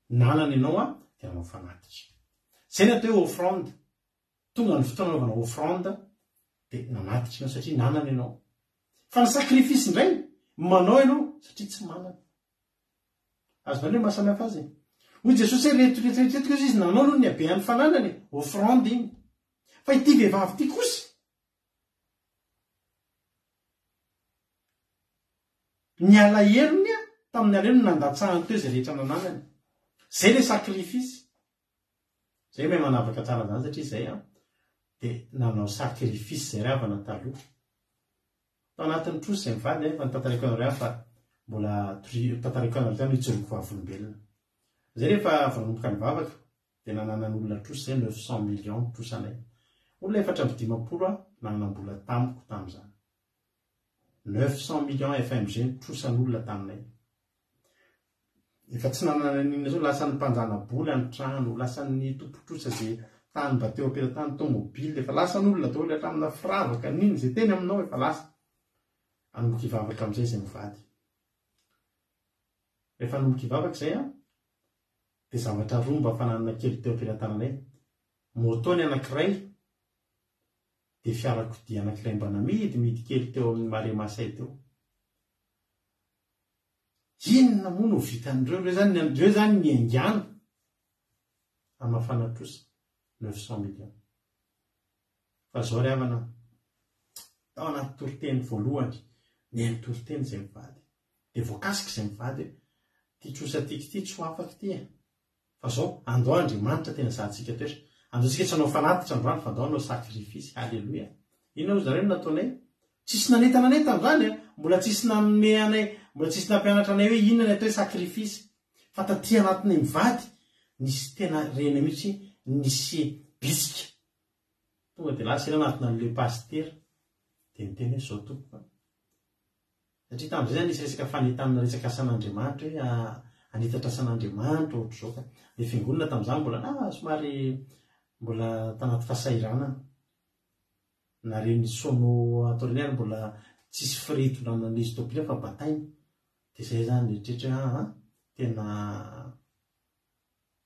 nanana ianao dia nanao fanatitra zay ny atao hoe offrande tonga ny fotoana anaovana offrande dia nanatitra ianao satria nanana ianao fa ny sacrifice indray manao ianao satria tsy manana azo vany hoe mahasamihafa azy hoy Jesosy rehetrarehetra izy nanao aloha ny habean'ny fananany offrande iny fa ity vehivavy ity kosa ny alahelony tamin'ny alahelony nandatsahany teo izay rehetra nananany zay le sacrifice zay mahay manavaka tsara zany satria izay dia nanao sacrifice zay ravana taloha tao anatin'ny trosy izay mivady fa nytantareko anareo fa mbola tantareko anareo tany hitsoroako vavolombelona zay rehefa vanomboka nivavaka dia nananan'olona trosy zay 900 millions trosanay olona 450 nanambola tamiko tamin'izany 900 millions FMG trosan'olona taminay efa tsy nananan'inona zao lasa ny mpanjana bola ny trano lasa ny tompotrosa zay tany mba teo amperatany tomobile efa lasa n'olona daholo hatramina firavaka niny zay teny aminao efa lasa anomboka ivavaka amin'izay izay mivady rehefa anomboka ivavaka izay dia zavatra roa mba fananana kely teo amperantananay motony anankiray dia fiarakodia anankiray mba namidy kely teo amin'ny mare masay teo inona moa no vitan'ireo reo zany ny aingana amafana trosa 900 millions fa zao ry havana tao anaty toriteny voalohany ny amin'ny toriteny izay mivady dia voakasika izay mivady ty trosa tiky ty tsy ho afaka ty fa zao andao Andriamanitra tena zahantsika toetra andao tsika tsy hanao fanatitra androany fa andao hanao sacrifice halleluia inona ho zareo nataonay tsisy nanentananetana zany mbola tsisy nanome anay mbola tsisy nampianatra anay hoe inona ny atao hoe sacrifice fa taty anatinay mivady nisy tena reny mihitsy nisy bisika tonga dia lasa ela anatina an'le pastera dia niteny hoe zao tompoka satria tamin'izay zany nisy resaka fanentanana resaka asan'Andriamanitra hoe anetatra asan'Andriamanitra ohatra zao ka dia fiangonana tamin'izany mbola somary mbola tanaty fahasahiranana na reny sono atao reny ary mbola tsisy firetonana an'izy tobila fa bataina dia izay zany rehetrrehetra tena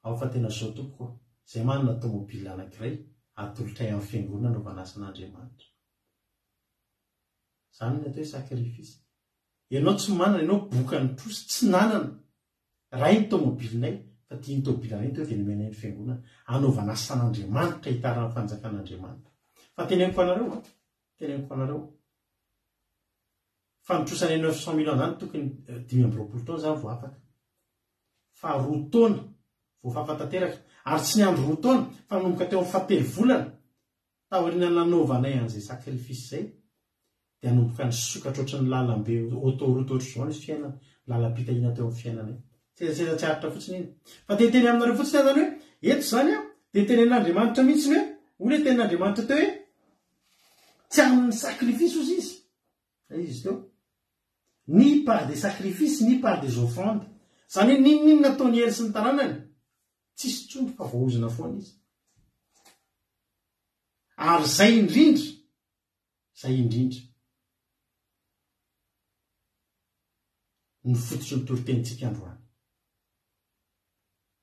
ao fa tena zao tompoko izay manana tomobile anankiray atolotray amin'ny fiangonana anaovana asan'Andriamanitra zany ny atao hoe sacrifice ianao tsy manana ianao bokany trosa tsy nanana raha iny tomobilinay fa tia ny tomobilanay teo dia nomenay ny fiangonana anaovana asan'Andriamanitra hitarana fanjakan'Andriamanitra fa teneniko anareo fa nitrosanay 900 millions zany tokony 5 taona zany vo afaka fa 2 taona voafafatanteraka ary tsy ny andro roa taona fa nanomboka teo amin'ny 7 volana taoriana nanaovanay an'izay sakrifisy zay dia nanomboka ny sokatra oatra ny lalambe autoroute oatra izao ny fiainana lalam-pitahina teo amin'ny fiainanay seza tsy aritra fotsiny iny fa teteny aminareo fotsiny azany hoe eto zany a dia tenen'Andriamanitra mihitsy hoe ole tenin'Andriamanitra teo hoe tsy amin'ny sakrifisy ozy izy teo ny part des sacrifices ny part des offrandes zany hoe ninonino nataony ely sy ny taranany tsisy tsondro fa voaozina foana izy ary zay indrindra ny fototry ny toritentsika androany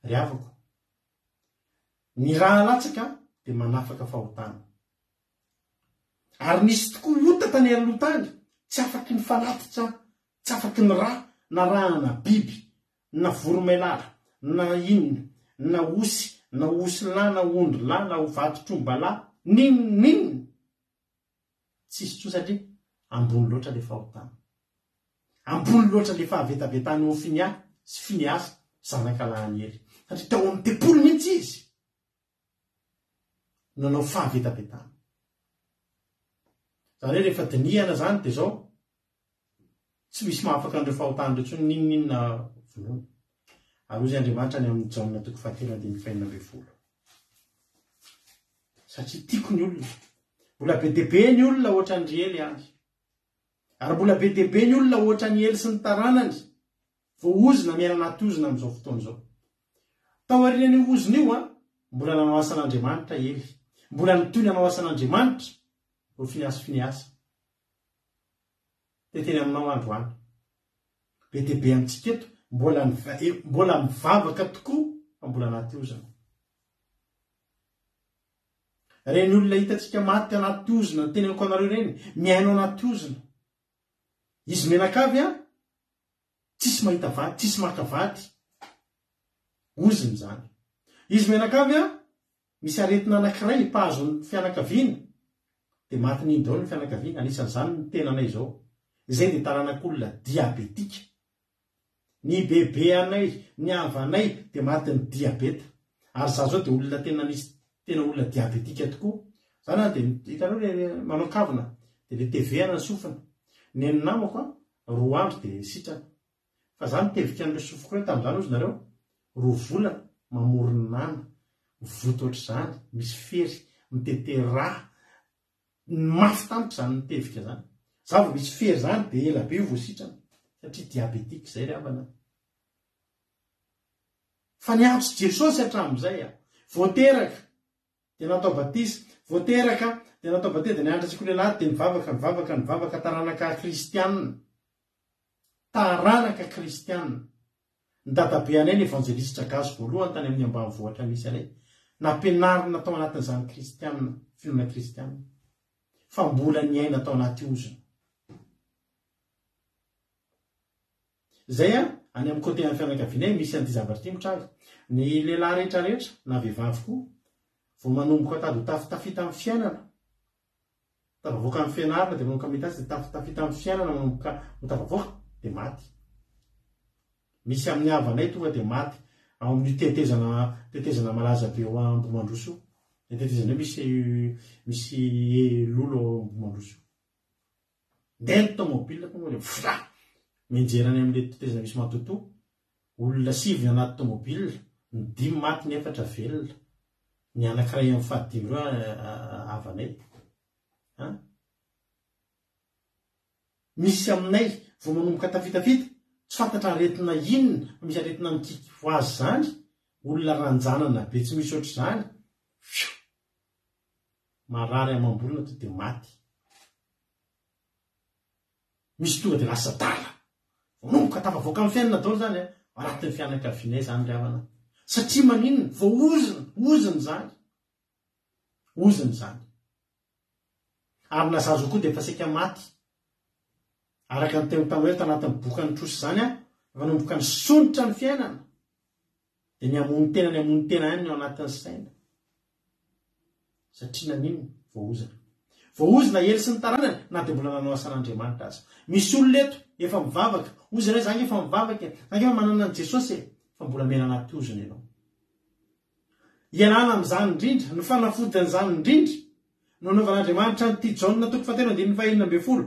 ry avako ny raha latsaka dia manafaka fahotana ary nisy tokoa ota tany alohatany tsy afaky ny falatitra tsy afaky ny raha na rahana biby na voromailala na inona na osy lahy na ondry lahy na vatotromba lahy ninonino tsisy tso satria ambony loatra le fahotana ambony loatra le fahavetavetany ho sy finiasa zanakalahany ery satria tao amin'ny tepolo mihitsy izy nanao fahavetavetana zany hoe rehefa dinihana zany dia zao tsy misy mahafaka an'ireo fahotana ireo tsony ninonina vonoana ary ozy Andriamanitra ny amin'ny jaona toko 7:20 satria tiako ny olona mbola be deabe ny olona ohatra ny ry ely azy ary mbola be deabe ny olona ohatra ny ely sy ny taranany vao ozina miaina anaty ozina amin'izao fotoana izao taorian'ny ozina io a mbola nanao asan'Andriamanitra ely mbola nitoy nanao asan'Andriamanitra vo finiasa teteny aminao androany be deabe amintsika eto mbola mivavaka tokoa fa mbola anaty ozina reny olona hitatsika maty anaty ozina ny teneniko anareo reny miaino anaty ozina izy menakavy a tsisy mahita vady tsisy maka vady oziny zany izy menakavy a misy aretina anankiray mpahazo ny fianakaviana dia maty ny daholo ny fianakaviana anisan'izany ny tenanay izao izay dia taranak'olona diabetika ny bebe anay ny avanay dia maty ny diabeta ary za zao dia olona tena olona diabetika tokoa zany dia hitanao manao kavina dia le TV-ana ny sofina ny namako a 2 andro dia sitrana fa zany tevika an'ireo sofiko hoe tamin'izany ozy nareo 2 volana mamoronana voto ohatr' zany misy fery mitete raha mafy tampoka zany nitevika zany za vao misy fery zany dia ela be io vao sitrana satria diabetika izay ry havana fa niantso Jesosy hatramin'izay a voateraka dia natao batisa voateraka dia natao batisa dia niandratsika lehilahy dia nivavaka taranaka kristianina ny dadabe anay ny evanjelisitra gazy voalohany tany amin'ny ambanivohitra misy anay nampianarina tao anatin'izany kristianina finoana kristianina fa mbola ny aina tao anaty ozina zay a any amin'ny côté amin'ny fianakavianay misy an'ity zavatra ity mitranga ny lehilahy rehetrarehetra na vehivavy koa vao manomboka tady ho tafitafita amin'ny fiainana tavavoaka amin'ny fianarana dia manomboka mitasy dia tafitafita amin'ny fiainana manomboka mitavavoaka dia maty misy amin'ny havanay tonga dia maty ao amin'ny tetezana malaza be ao Ambomandroso ny tetezana hoe misy lolo ao Ambomandroso dia ny tomobile tonga dia fla menjerany amin'le tetezana misy matoto olona 7 anaty tomobile ny 5 maty ny 4 velona ny anankiray amin'ny fahadimy ireo havanay misy aminay vao manomboka tafitafita tsy fantatra aretina inona misy aretina mikiky ho azy zany olona ranjanana be tsy misy ohatr' zany marary amam-bolona to dia maty misy tonga dia lasa dala manomboka tafavoaka amin'ny fiainana daholo zany anatin'ny fianakavianay zany ry havana satria maninona vao oziny zany ary nazazo koa dia efa saika maty araka ny teny tamin'ny hoe tanatin'ny boka ny trosy zany a manomboka ny sonitra ny fiainana dia ny amony tena ihany no anatin'ny saina satria naninona vao ozina ely sy ny taranany na dia mbola nanao asan'Andriamanitra azy misy olona eto efa mivavaka ozina zany efa mivavaka zany efa manana an' Jesosy fa mbola mena anaty ozina ianao ialana am'izany indrindra ny fanafodin'izany indrindra no anaovan'andriamanitra ny ty Jaona toko fahatelo andininy fahaenina amby folo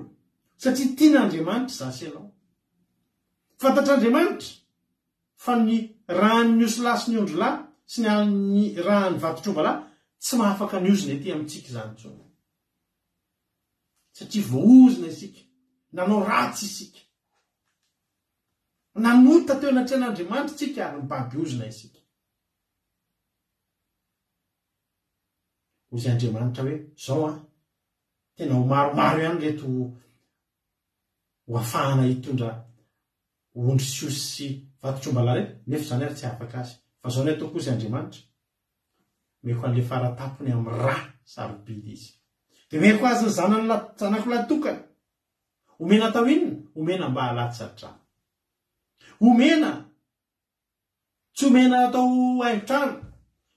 satria tian'andriamanitra zasy ianao. Fantatr'andriamanitra fa ny rahan'ny osolahy sy ny ondrolahy sy ny rahan'ny vatotromba-lahy tsy mahafaka niozina ety amintsika izany intsony satria voaozina isika, nanao ratsy isika, nanota teo anatrehan'andriamanitra tsika ary mibaby ozina isika. Ozy Andriamanitra hoe zao tena ho maromaro ihany reto ho afahana hitondra ondry sy osy sy vatotromba-lahy reto nefa zany ary tsy afaka azy. Fa zao ny ataoko ozy Andriamanitra meko an'le faratapony amin'ny ra sarobidy izy. Dia meko azy ny zanako latokana omena atao inona? Omena mba halatsatra. Omena tsy omena atao haingotrano.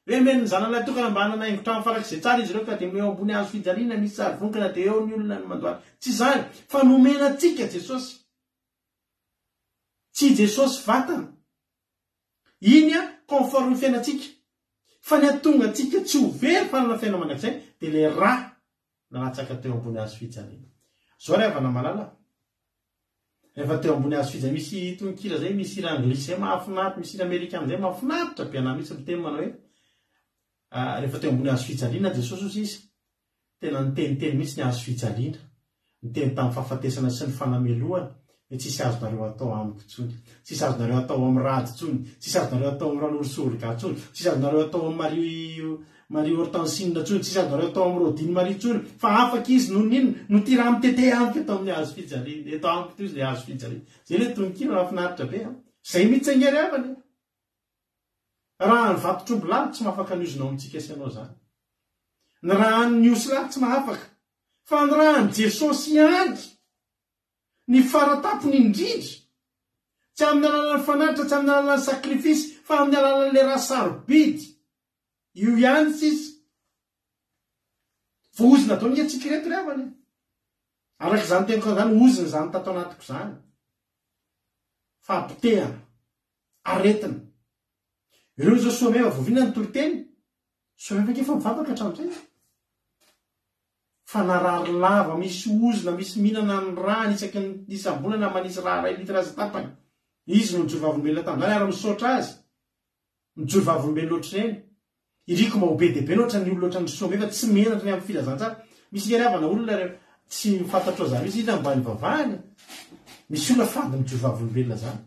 Hoe mena ny zanany latokana mba hanana haingotrano farak'izay tsara izy ireo ka dia eo ambony hazo fijaliana misy sary vonkana dia eo ny olona ny mandoary. Tsy izany fa nomena antsika Jesosy. Tsy Jesosy vatana. Iny conforme ny fiainantsika. Fa ny atonga antsika tsy ho very fanana fiaina mandrakizay dia le ra nalatsaka teo ambony hazo fijaliana. Zao rehefa namalala. Rehefa teo ambony hazo fijaliana misy tononkira zay, misy hira anglisy zay mahafinaritra, misy hira amerikana zay mahafinaritra be anahy mihitsy miteny manao hoe rehefa teo ambony hazo fijaliana Jesosy ozy izy tena niteniteny mihitsy ny hazo fijaliana, niteny tamin'ny fahafatesana sy ny fanamelohana hoe tsisy azonareo atao amiko intsony, tsisy azonareo atao amin'ny rady intsony, tsisy azonareo atao amin'ny ran'orsoroka intsony, tsisy azonareo atao amin'ny Marie Hortensine intsony, tsisy azonareo atao amin'ny Rodine Marie intsony, fa afaka izy noho n'inona no ty raha mitete amiko eto amin'ny hazo fijaliana, eto amiko toy izy le hazo fijaliana. Zay le tononkira mahafinaritra be zay mihitsy angery avany. Raha ny vatotromba-lahy tsy mahafaka niozina amintsika sy ianao zany. Ny raha ny osolahy tsy mahafaka. Fa ny raha ny Jesosy ihany ny faratapony indrindra. Tsy amin'ny alalan'ny fanatitra, tsy amin'ny alalan'ny sakrifisy, fa amin'ny alalan'le raha sarobidy. Io ihany sisa. Voozina tao ny atsika reto ry avany. Araka izany teniko izany, ozina izany tato anatiko izany. Fampitehana, aretina. Ireo zao soameva voviana ny toriteny. Soameva kefa mivavaka hatramin'izay. Fa narary lava, misy ozina, misy mihinana ny rano isaky ny isam-bolana manisy raha ray litra azy tapany. Izy no mijoro vavolombelona tamin'izany ary misaotra azy. Mijoro vavolombelona ohatr'ireny. Iriko mba ho be dehibe loatra ny olona ohatran'ny soameva tsy menatra ny amin'ny filazantsara. Misy ngeravana olona tsy fantatro zany misy izy mba nivavahany. Misy olona fady mijoro vavolombelona zany.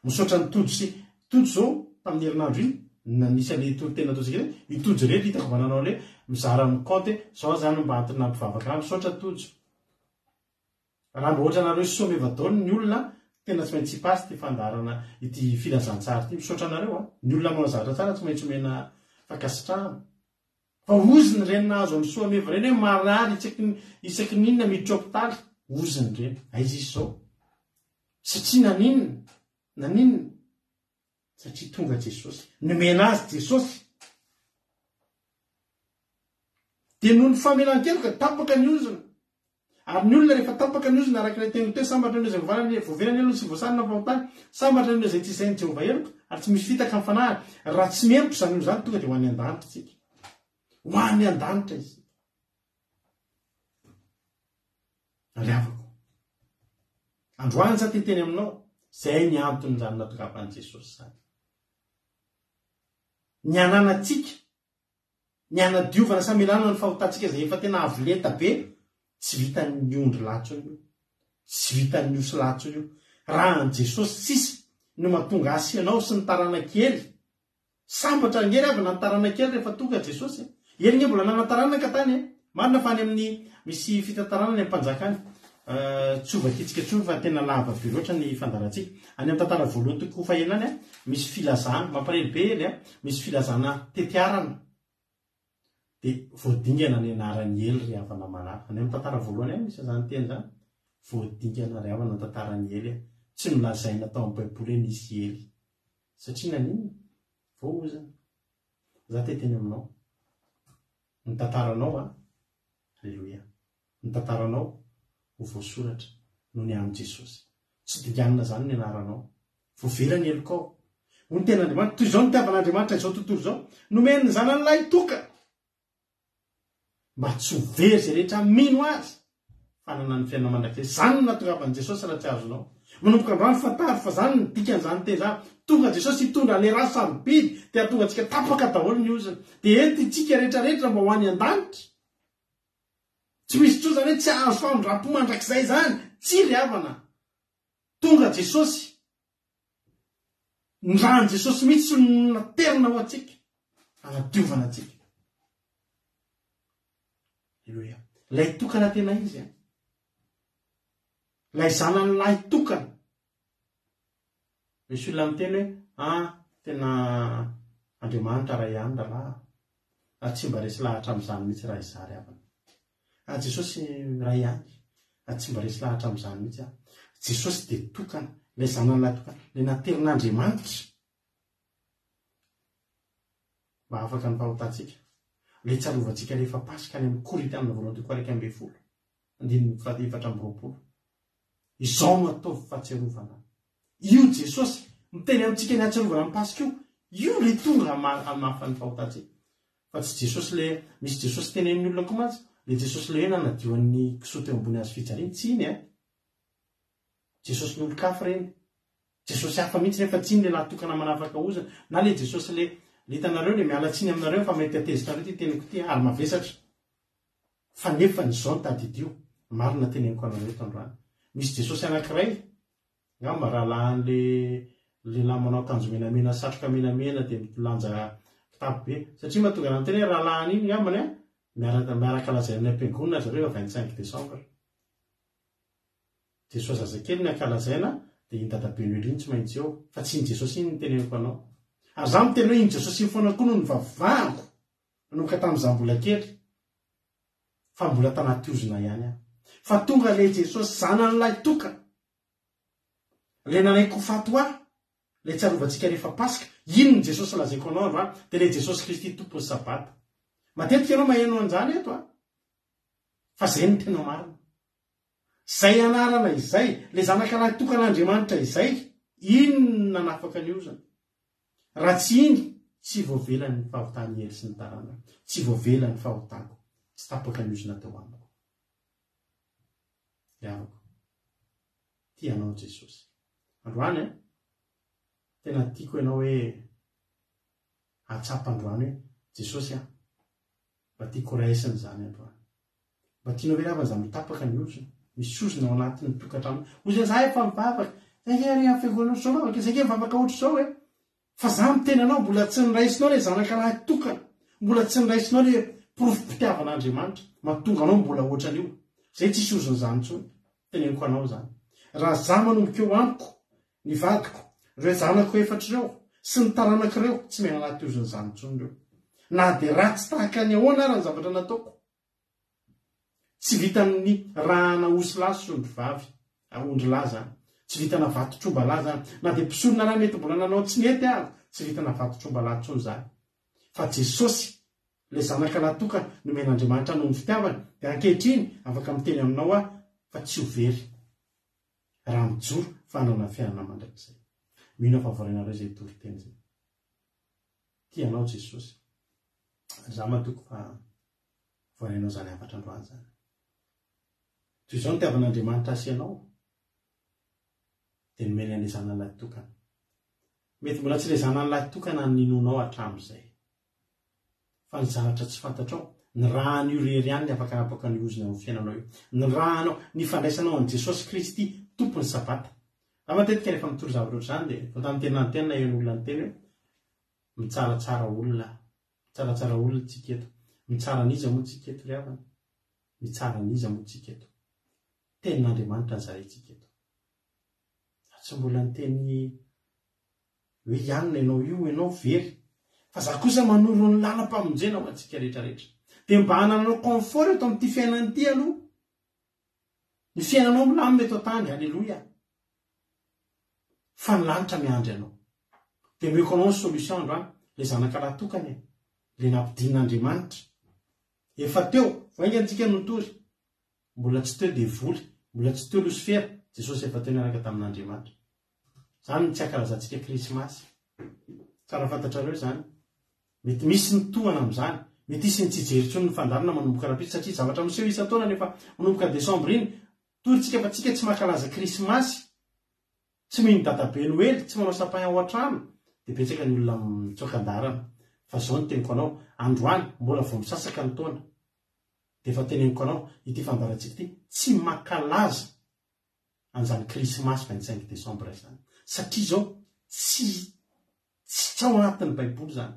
Misaotra ny tojo sy tojo zao tamin'ny herinandro iny nanisany tena atosika hoe itojo reto hitako mba nanao le mizara amin'ny compte zao zany mba antony mpivavaka raha misaotra tojo. Raha mba ohatra nareo soameva daoly ny olona tena tsy maintsy pasy ty fandarana ity filazantsara ty misaotra nareo ny olona manao zavatra tsara tsy maintsy omena fakasitrahana. Fa oziny reny nahazo amin'ny soameva reny hoe marary isaky ninona miditra hopitaly. Oziny reny aiza izy zao satria naninona satria tonga Jesosy nomena azy Jesosy. Dia noho ny famelan-keloka tapaka ny ozina. Ary ny olona rehefa tapaka ny ozina araka ilay teny teo sambatra ny izay voaverany aloha sy voasarina fahotany, sambatra ny izay tsy isain'ny Jehovah heloka ary tsy misy fitaka amin'ny fanahy. Raha tsy mempotra izany zany tonga dia ho any an-danitra tsika. Ho any an-danitra izy. Ariavako. Androany sa teteny aminao, zay ny antony zany natokapan'i Jesosy zany. Ny ananatsika, ny anadiovana samelana ny fahotantsika izay efa tena avolenta be, tsy vitan'ny ondry latso io, tsy vitan'ny osy latso io. Raha an Jesosy sisa no mahatonga asy ianao sy ny taranakely. Sambatra ngery avy na ny taranakely rehefa tonga Jesosy. Eny nge mbola nanataranaka tany. Marina fa any amin'ny misy fitantaranany amin'ny mpanjakany. Tsovakitsika tsova fa tena lava be loatra ny fandarantsika. Any amin'ny tantara voalohany toko fahenany misy filazana mampalahelo be ely misy filazana tetiarana. Dia voadingana ny anaran'ny ely ry havana malala. Any amin'ny tantara voalohany misy izany teny zany. Voadingana ry havana tantaran'ny ely tsy nolazaina tao amin'ny baiboly nisy ely. Satria naninona? Voaozana. Za teteny aminao. Ny tantaranao Alleluia. Ny tantaranao ho voasoratra noho ny amin'ny Jesosy. Tsy dinganina zany ny anaranao. Voaverany elokao. ho ny ten'andriamanitra toy izao ny tiavan'andriamanitra izao tontolo izao nomeny ny zanany lahy toka mba tsy ho very zay rehetra mino azy fanana ny fiainana mandrakizay zany no natongavan'i Jesosy raha tsy azonao manomboka androany fantary fa zany ny dikan'izany teny zany tonga Jesosy hitondra le raha sarobidy dia tonga antsika tapaka daholo ny oziny dia enti itsika rehetrarehetra mba ho any an-danitra tsy misy tso zany hoe tsy azo famindram-po mandrakizay zany tsy ry havana tonga Jesosy ny rahan'i Jesosy mihitsy no naterina ho atsika anadiovana atsika Alleluia lay tokana tena izy lay zanany lahy tokana misy olona miteny hoe tena Andriamanitra raha ihany raha tsy mba resy lahatra amin'izany mihitsy raha izary havana Jesosy raha ihany tsy mba resy lahatra amin'izany mihitsy Jesosy dia tokana lay zanany lahy tokana le naterin'Andriamanitra mba afaka ny fahotantsika le tsarovatsika rehefa pasika any amin'ny Korintianina voalohany 2:1 izao no ataovy fahatsiarovana io Jesosy miteny amintsika ny atsiarovana amin'ny pasika io le tonga mafany fahotantsika fa tsy Jesosy le misy Jesosy teny amin'ny olona koa mantsy le Jesosy le hoe nanadioan'ny kisoa teo ambony azy fijaliana tsy iny Jesosy ny olo-kafa reny Jesosy hafa mihitsy nefa tsy iny le lahatokana manafaka ozana na le Jesosy le hitanareo le mialatsiny aminareo fa mety atezikareo ty teniko ty ary mavesatra fa nefa ny zao tadidio marina teneniko anareo tandroany misy Jesosy anankiray ngamba raha lahan'le lehilahy manao akanjo menamena satroka menamena dia milanja kitapo be satria mahatonga ny teny hoe raha lahany iny ngambany miaraka lazain'ny ampiangonina zareo 25 Desambra Jesosy zazakely ny ankalazaina dia iny dadabe noeliny tsy maintsy eo fa tsy iny Jesosy iny ny teneniko anao ary za miteny hoe iny Jesosy iny foana koa no ny vavango manomboka tamin'izaho mbola kely fa mbola tanaty ozona ihany fa tonga le Jesosy zanany lahy toka le nanaiko fato le tsarovatsika rehefa pasika iny ny Jesosy lazaiko anao andro dia le Jesosy Kristy tompony sabata matetika ianao maheno an'izany eto fa zay ny tena marina zay anarana izay le zanaka lahy tokan'Andriamanitra izay iny nanafaka ny ozana raha tsy iny tsy voavelany ny fahotany ely sy ny tarana tsy voavelany fahotako tsy tapaka ny ozona teo amiko iavako tianao Jesosy androany tena tiako ianao hoe atsapandroany hoe Jesosy mba tiako raisiny zany androany mba tianao hoe ravana za mitapaka ny ozona misy ozona ao anatin'ny tokantrano ozana za efa mivavaka zay fiangonana zao mavaka zay mivavaka ohatr' zao fa za miteny anao mbola tsy niraisinao le zanaka lahy tokana mbola tsy niraisinao le profim-pitiavan'Andriamanitra mahatonga anao mbola ohatran'io zay tsisy ozony zany intsony teneniko anao zany raha za manomboka eo amiko ny vadiko ireo zanako efatr'ireo sy ny taranak'ireo tsy mena anaty ozony zany intsony ireo na dia ratsy tahaka ny ahoana ary ny zavatra nataoko tsy vita amin'ny rahana osy lahy sy ondry vavy ondry lahy zany tsy vitana vato-tromba lahy zany na dia mpisorona raha mety mbola nanao tsy mety ary tsy vitana vato-tromba lahy tsony zany fa Jesosy le zanaka lahy toka nomen'Andriamanitra noho ny fitiavany dia ankehitriny afaka miteny aminao fa tsy ho very raha mijoro fanana fiainana mandrakizay mino fa voarinareo zay tory teny zay tianao Jesosy za matoko fa voarinao zany afatra androany zany toy izao ny tiavan'Andriamanitra asianao dia nomeny an'ilay zanany lahy tokana mety mbola tsy ilay zanany lahy tokana ninonao hatramin'izay fa ny zavatra tsy fantatrao ny rahan'io rery ihany ny afaka anapaka ny ozona amin'ny fiainanao io ny rahanao ny fandraisanao an' Jesosy Kristy tompony sabata raha matetika rehefa mitory zavatra ohatr'izany dia vao tamin'ny tena ny tena eny olona ny teny hoe mitsaratsara olona tsika eto mitsara niza moa tsika eto ry havana mitsara niza moa tsika eto tenin'Andriamanitra zarentsika eto tsy mbola ny teny hoe ianona ianao io ianao very fa za kosa manoro ny lalam-pamonjena ho antsika rehetrarehetra dia mba hananao confort eto amin'ity fiainany ity aloha ny fiainanao milamina eto tany alleloia fa ny lanitra miandry anao dia meko anao ny solution androany le zanaka lahy tokany le nampidin'Andriamanitra efa teo vainga antsika notory mbola tsy teo devoly mbola tsy teo Lusifera Jesosy efa teo niaraka tamin'Andriamanitra zany tsy ankalazantsika Krismasy tsara fantatrareo zany mety misy nitohana am'izany mety isy ny tsijeritso ny fandarina manomboka rapitsy satria zavatra miseho isa-taona nefa manomboka desambra iny toritsika fa tsika tsy mankalaza krismasy tsy mino databe noely tsy manao sapay ao an-trano de betsaka ny olona mitsokan-darana fa zao ny teniko anao androany mbola vo misasaka ny taona de efa teneniko anao ity fandarantsika ity tsy mankalaza an'izany krismasy 25 desambra zany satria zao tsy ao anatin'ny baiboly zany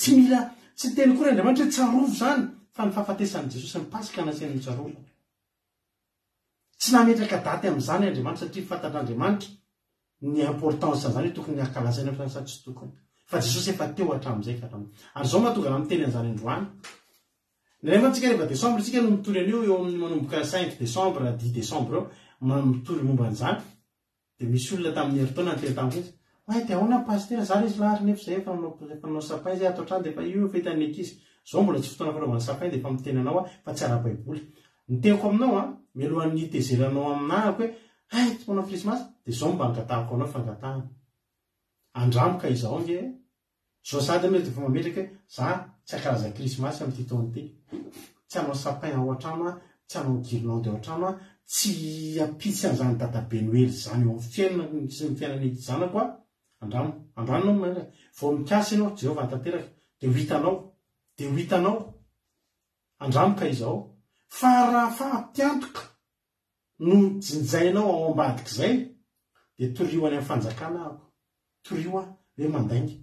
tsy mila tsy teny koa Andriamanitra hoe tsarovo zany fa ny fahafatesan'i Jesosy ny pasika nasiany tsarovo tsy nametraka daty am'izany Andriamanitra satria fantatr'Andriamanitra ny importance zany hoe tokony akalazaina fa satria tsy tokony fa Jesosy efa teo hatramin'izay ka hatramin'izay ary zao mahatonga na miteny an'izany androany nefa antsika rehefa desambra tsika no mitory an'io eo amin'ny manomboka 5 desambra 10 desambra eo mitory momba an'izany de misy olona tamin'ny heritaona nyteny tamin'izy de ahoana pastera zany izy lahary nefa zay efa manao sapay zay ato an-trano de efa io efa hitany ankizy zao mbola tsy fotoana fanaovana sapay de efa miteny anao fa tsy ara-baiboly ny teako aminao mialohan'ny tezeranao aminahako hoe tsy manao krismasy de zao mba angatahako anao fangatahana andramoka izao nge zao sady mety efa mametraka hoe za tsy akalaza krismasy amin'ity taona ity tsy hanao sapay ao an-trano tsy hanao guirlande ao an-trano tsy apitsy an'izany databe noely zany eo amin'ny fiainana sy ny fiainana zanako andranonao maina vao mikasy ianao Jehovah tanteraka de ho hitanao andramoka izao fa raha fahampiantoka no jinjainao ao ambadiky zay de torio any amin'ny fanjakana ako torio hoe mandainga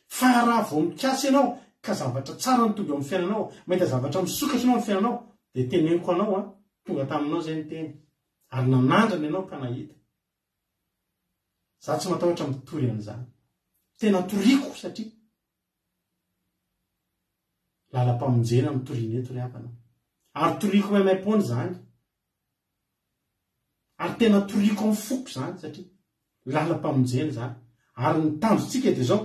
fa raha vao mikasy ianao ka zavatra tsara ny tonga amin'ny fiainanao mahita zavatra misokatra anao amin'ny fiainanao de teneniko anao tonga taminao zay ny teny ary nanandrana ianao ka nahita za tsy matahotra mitory an'izany tena toriko satria lalam-pamonjena mitoriny eto ry havana ary toriko maimay-pony zany ary tena toriko amin'ny foko zany satria lalam-pamonjena zany ary ny tanjotsika de zao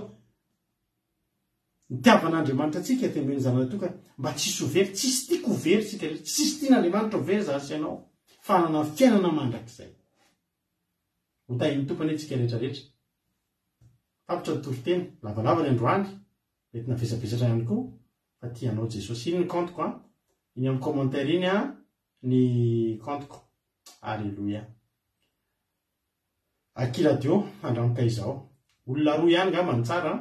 nitiavan'Andriamanitra atsika de meny zanany toka mba tsisy overy tsisy tiako overy tsika tsisy tian'Andriamanitra overy zasy ianao fa nanana fiainana mandrak'izay hotahiny tompany etsika rehetrarehetra tapitra ny toriteny lavalava ny androany mety navesabesatra ihany koa fa tianao Jesosy iny ny kantoko iny amin'ny commentaire iny ny kantoko alleluia akiradio andramoka izao olona roa ihany nga mantsara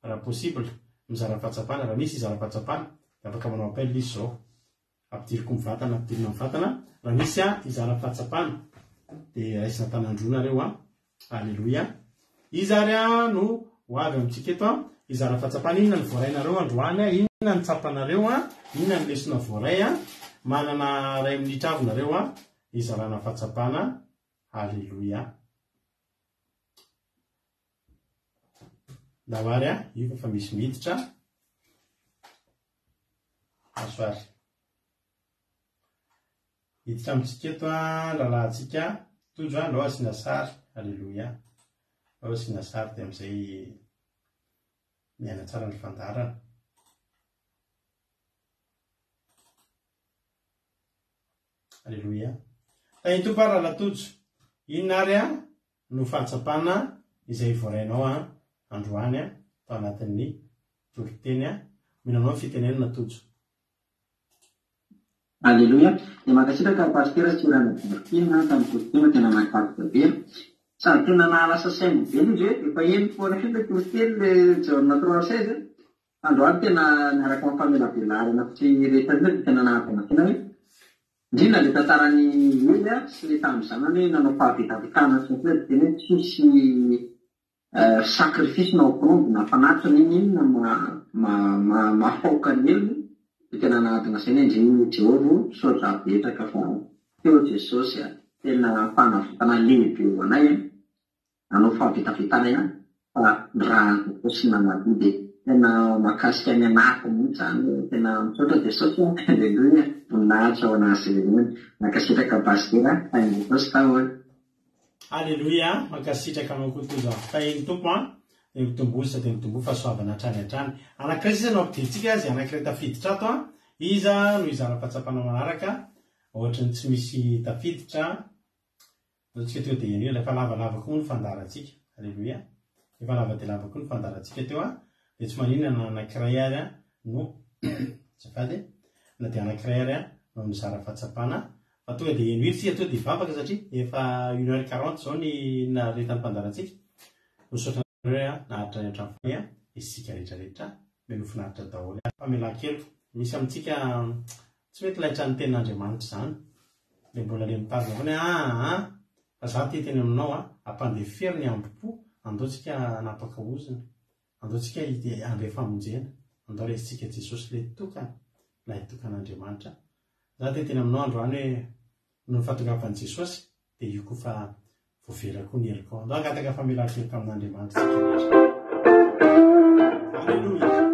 raha possible mizara fahatsapana raha misy izara fahatsapana de afaka manao appel izy zao ampidiriko mivatana ampidirina mivatana raha misy izara fahatsapana de raisina tanandrona alleluia izary no ho avy amintsika eto izara fahatsapana inona ny voarainareo androany inona ny tsapanareo inona ny lesona voaray manana ray minitra avonareo izarana fahatsapana alleluia dawary io fa misy miditra asoary hiditra amintsika eto lalahantsika tojo lao asina sary alleluia lao asina sary de am'izay miaina tsara ny fandarana alleluia tahiny tompo ary lalatojo inona ary no fahatsapana izay voarainao androany tao anatin'ny toriteny minanao fitenenana tojo alleluia de mankasitraka pastera tsy rana dortina tamin'ny toritena tena mahafalika be sady tena nahalasa sainy be izy hoe efa eny foana fika toriteny le jaona 316 androany tena niaraka mifamelabelarana tsy rehetra de tena nahavana tena hoe indrindra le tantarany ely sy le tamin'izany hoe nanao fahavitavitana sy ny tena hoe tsisy sacrifice na omprondy na fanatitra niny mafaoka ny elony de tena nahatona sainy indriny Jehova sotra betraka fa teo Jesosy tena fanavitana lehibe eo anay nanao fahavitavitana ihany fa raha sy nanady de tena makasika ny anako mihitsy zany tena misotra Jesosy alleluia voninahitra ao anazy nakasitraka pastera tainy Jesosy taoany alleluia mankasitraka mankotoza tahiny tompo de mitomboly sady mitomboly fa soavana hatrany hatrany anankiray sisa no ampiditsika azy anankiray tafiditra ato iza no izara fahatsapana manaraka ohatra ny tsy misy tafiditra tsika teo de eny lafa lavalava koa ny fandarantsika Alleluia. Efa lava dia lava koa ny fandarantsika teo dia tsy maninona anankiray ary no zafady na dia anankiray ary no mizara fahatsapana fa tonga dia nohitsika to dia vavaka satria efa 1h40 zao ny naretan'ny fandarantsika misaotra naharitra hatrafony isika rehetrarehetra meno finaritra daholo fa milan-keloka misy amintsika tsy mety laitra ny tenin'Andriamanitra zany dia mbola le mitazona foana fa za ty teny aminao ampandefery ny ambopo andaotsika napaka ozina andaotsika andray famonjena andao resitsika Jesosy le tokana la tokan'Andriamanitra za ty teny aminao androany hoe no ny fahatongavan'i Jesosy dia io koa fa voavera koa ny heliko andao angataka fa milan-keloka amin'Andriamanitra Alleluia.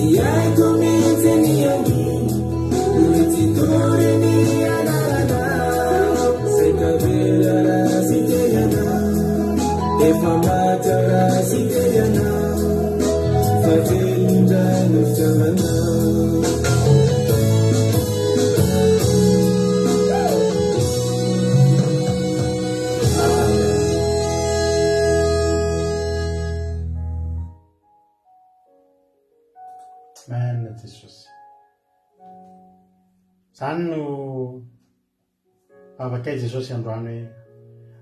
Yeah. Zany no avakay Jesosy androany hoe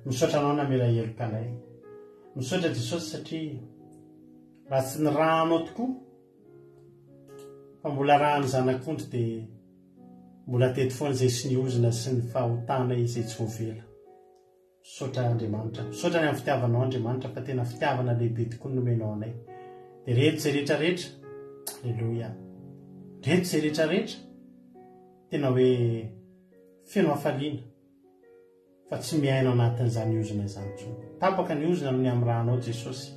misaotra anao na mila helokanay, misaotra Jesosy satria raha tsy ny rahanao tokoa fa mbola rahany zanak'ondry dia mbola teto foana izay sy ny ozina sy ny fahotana izay tsy voavela. Misaotra Andriamanitra, misaotra ny amin'ny fitiavanao Andriamanitra fa tena fitiavana lehibe tokoa nomenao anay. Dia reto izay rehetrarehetra, alleloia, reto izay rehetrarehetra tena hoe feno hafaliana fa tsy miaina anatin'izany ozina izany intsony. Tapaka ny ozina ny amin'ny rahanao Jesosy,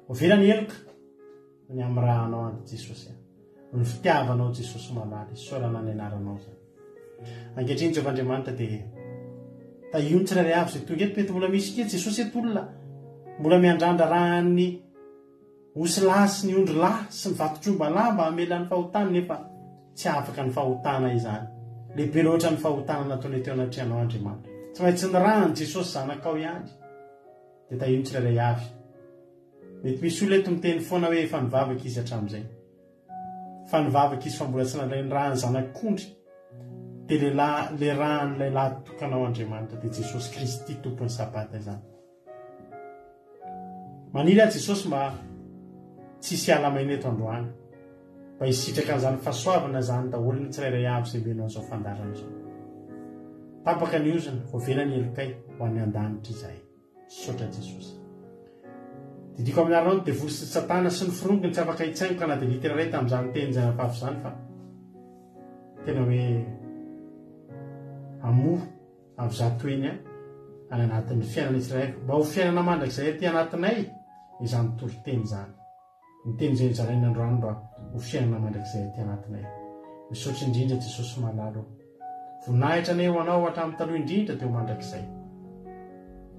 ovela ny heloka ny amin'ny rahanao andro Jesosy, ny fitiavanao Jesosy malaly, saorana ny anaranao zany. Ankehitriny Jehovah Andriamanitra dia tahion'ny tsirairay avy izay tonga eto, mety mbola misy kely Jesosy eto olona mbola miandrandra rahany osy lahy sy ny ondry lahy sy ny vatotromba lahy mba hamela ny fahotana nefa tsy afaka ny fahotana izany. Lehibe loatra ny fahotana nataony teo anatrehana Andriamanitra. Tsy maintsy ny rahany Jesosy zanakao ihany. Dia tahion'ny tsirairay avy. Mety misy olona eto miteny foana hoe efa nivavaka izy hatramin'izay. Fa nivavaka izy fa mbola tsy nalay ny rahany zanak'ondry. Dia le rahan'ilay lahy tokanao Andriamanitra dia Jesosy Kristy tompony sabata izany. Maniry ahy Jesosy mba tsisy alamaina eto androany, mba hisitraka an'izany fahasoavana zany daholo ny tsirairay avy izay menao an'izao fandarana izao. Tapaka ny ozina, voavela ny helokay ho an'ny an-danitra izay. Saotra Jesosy. Didiko amin'ny aranao dia vory sy Satana sy ny firongony tsy afaka hitsaingo ka na dia literaray tamin'izany teny izay afafy izany fa tena hoe amoa avy zato eny any anatin'ny fiainana Israely. Mba ho fiainana mandrakizay aty anatinay izany toro-teny izany. Ny teny izay nizarainy androany mba ho fiainana mandrakizay aty anatinay. Misaotra indrindra Jesosy malalo. Voninahitra anay ho anao hatramin'ny taloha indrindra teo mandrakizay.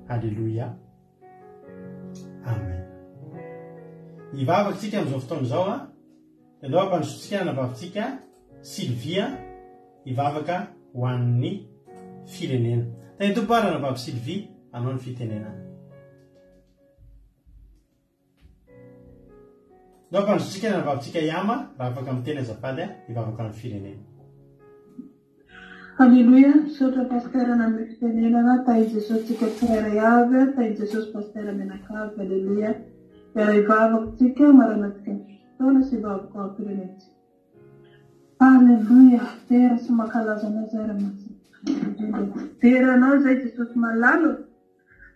Halleloia. Amen. Hivavakantsika amin'izao fotoana izao a. Ianao ampandrosotsika navavatsika Sylvia hivavaka ho an'ny firenena. Tany tompoara navavy Sylvie anao ny fitenenana. Ianao ampandrosotsika navavatsika Yama raha afaka miteny azafady hivavaka amin'ny firenena. Halleluia, misaotra pasteur amin'ny fitenenana, tahi Jesosy tsika tsirairay avy, tahi Jesosy pasteur menakavy, halleluia. Era hivavaka tsika maranatsika ny fotoana sy hivavaka amin'ny firenentsika. Halleluia, tera sy mankalaza anao zay raha masina. Tera anao zay Jesosy malalo,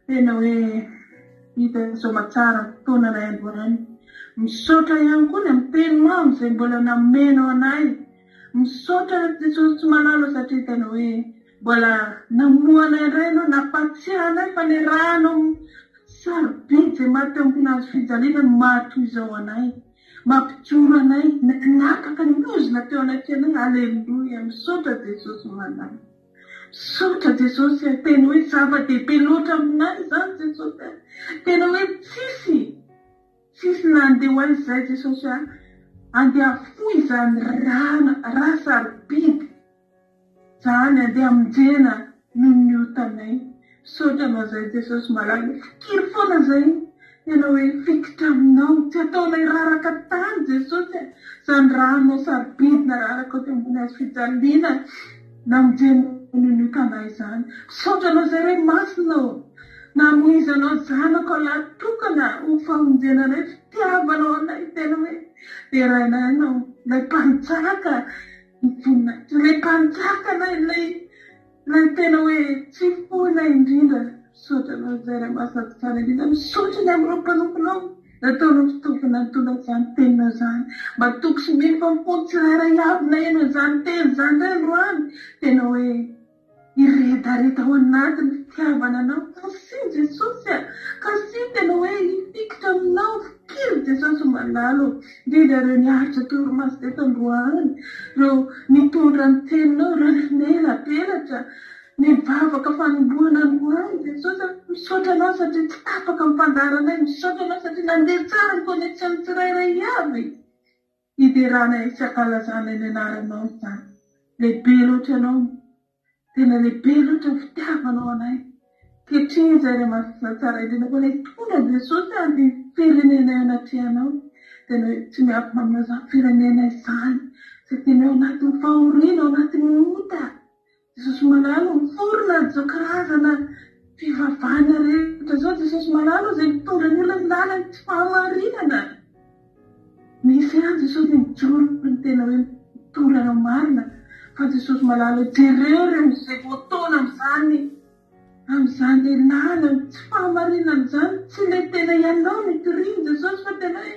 tena hoe hita izao matsara fotoana anay androany. Misaotra ihany koa ny amin'ny teninao izay mbola namenao anay. Misaotra Jesosy malalo satria tena hoe mbola namoa anay indray ianao, nampatsiahy anay fa le ranao sarobidy izay mateo ampinazy fijaliana no matoy izao anay, mampijoro anay, nakaka ny lozina teo anatrehana. Halleluia, misaotra Jesosy malalo. Misaotra Jesosy, tena hoe zava-dehibe loatra aminay izany Jesosy. Tena hoe tsisy nandeha ho azy izay Jesosy andeha foy izany raha sarobidy zany andeha aminjena noho ny otanay. Misaotra anao zay Jesosy malalo. Fikiry foana zay tena hoe fikitra aminao, tsy ataonay raraka tany Jesosy, zany ranao sarobidy na raraka teo ambony azy fijaliana na aminjena noho ny otanay zany. Misaotra anao zay hoe masinao namoizanao zanako latokana ho famonjenanay, fitiavanao anay tena hoe derainay nao lay mpanjaka lay mpanjaka lay tena hoe tsy fonay indrindra. Misaotra anao zay raha mahasaky tsara indrindra. Misaotra ny amin'ny mpanomponao nataonao fitaovana nitondra izany tenina zany, mba toko sy mifampono tsirairay avy na eno izany teny izany indray androany. Tena hoe iredareta ao anatiny fitiavana anao kasi Jesosy kasi tena hoe ifikitra aminao fikiry Jesosy malalo indrindra ireo niaritra torimaso teto androany ireo mitondra ny teninao ranonelapelatra mivavaka fanomboana androany Jesosy misaotra anao satria tsy tapaka mifandaranay misaotra anao satria nandeha tsara ny koneksiona tsirairay avy iderana isy-akalazana eny anaranao zany lehibe loatra anao tena lehibe loatra ny fitiavanao anay kehitriny zay re masina tsara indrindra koa ilay tondra Jesosy amin'ny firenenay anatrehanao tena hoe tsy miafy aminao zany firenenay izany satria nao anatin'ny fahoriana ao anatin'ny ota Jesosy malalo miforona zao karazana fivavahana rehetra zao Jesosy malalo zay mitondra ny olona lalany tsy fahamarinana misy ihany Jesosy mijoro ny tena hoe mitondra marina fa Jesosy malalo jereo izay voataona amin'izany lehilahy tsy fahamarinana izany tsy ilay tena ianao mitoriny Jesosy fa tena hoe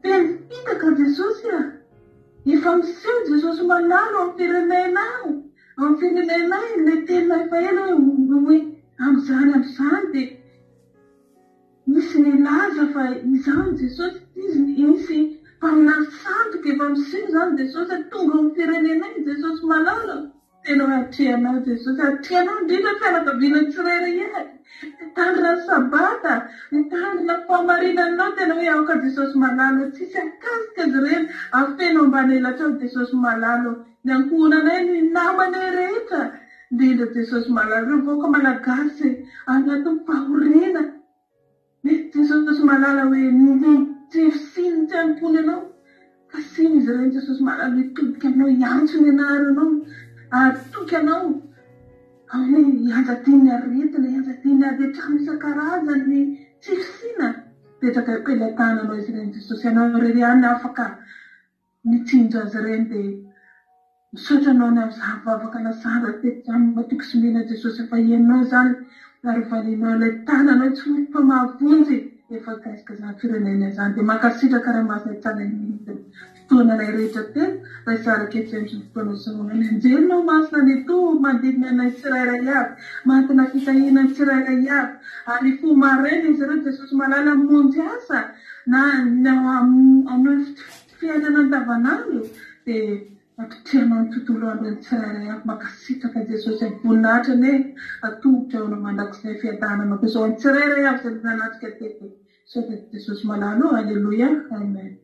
tena hitaka Jesosy efa miseho Jesosy malalo amin'ny firenenay ilay tena efa ela hoe amin'izany dia misy nilaza fa izany Jesosy misy mpaminasantoka efa miseho izany Jesosy tonga amin'ny firenenay Jesosy malalo tena hoe atrehanao Jesosy atrehanao indrindra fianakaviana tsirairay mitandrina ny sabata mitandrina fahamarinanao tena hoe aoka Jesosy malalo tsisy akasika azy ireny afeno ambany elatrao Jesosy malalo ny ankohonanay ny namanay rehetra indrindra Jesosy malalo ireo vaoaka malagasy anatin'ny fahoriana mety Jesosy malalo hoe nitsefisiny tsy ankonanao kasiny izy ireny Jesosy malalo hitodika aminao iantso ny anaranao atoky anao amin'ny ianjatiany aretina ianjatiany adetrano isan-karazany tsefisina petraka ampelantananao izy ireny Jesosy ianao rery ihany afaka mitsinjo azy ireny dia misaotra anao ny amin'izany vavaka lasara teto izany matoky sy mena Jesosy efa ianao zany ary valinao ilay tananao tsy fa mahavonjy efa gaisika izany firenena izany dia mankasitraka rahamasina itsanany fotoananay rehetra teto raha isaraketsy amin'ny fotoana saonany anjelinao masina ny to mandidina anay tsirairay avy mantina fitahinany tsirairay avy ary fo maraina izy ireo Jesosy malala monjy asa na amin'ny fiainana andavanandro dia atotrehanao ny tontolo andro ny tsirairay avy mankasitraka Jesosy amin'ny voninahitra ne atobotra ao mandrakizay fiadanana izao ny tsirairay avy zay nanatrika teto saotra Jesosy malalo alleluia amen.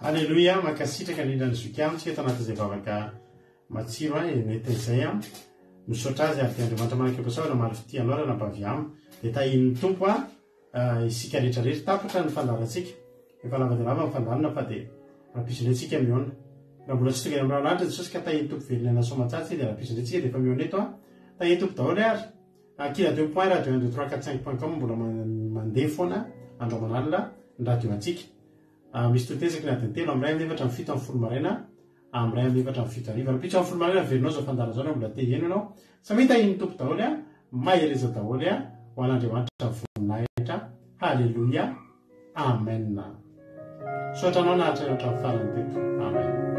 Alleluia mankasitraka indrindra ny zoky amitsika eto anatin'izay vavaka matsiro mety izay misaotra azy ary Andriamanitra manaka pasaona maro fitianao raha nabavy aminy dia tahin'ny tompo isika rehetrarehetra tapitra ny fandarantsika efa lava dia lava mifandarana fa dia rahapisindrentsika miona raha mbola tsy tonga amin'ny ranon'andro Jesosy ka tahin'ny tompo velona soamatsatsy dia rahapisindrentsika dia efa miona eto tahin'ny tompo daholo ary akila 2 point radio 1 2 3 4 5.com mbola mandeha foana andro aman'alina ny radio antsika misy totezaky ny adiny telo amiray amin'ny efatra amin'ny fito amin'ny folo maraina amiray amin'ny efatra amin'ny fito ariva rapitsa amin'ny folo maraina verinao zao fandara zao mbola te heno ianao samita iny tompo daholo mahereza daholo ho an'Andriamanitra voninahitra halleluia amen soatranao nahatrany hatramin'ny farany teto amen.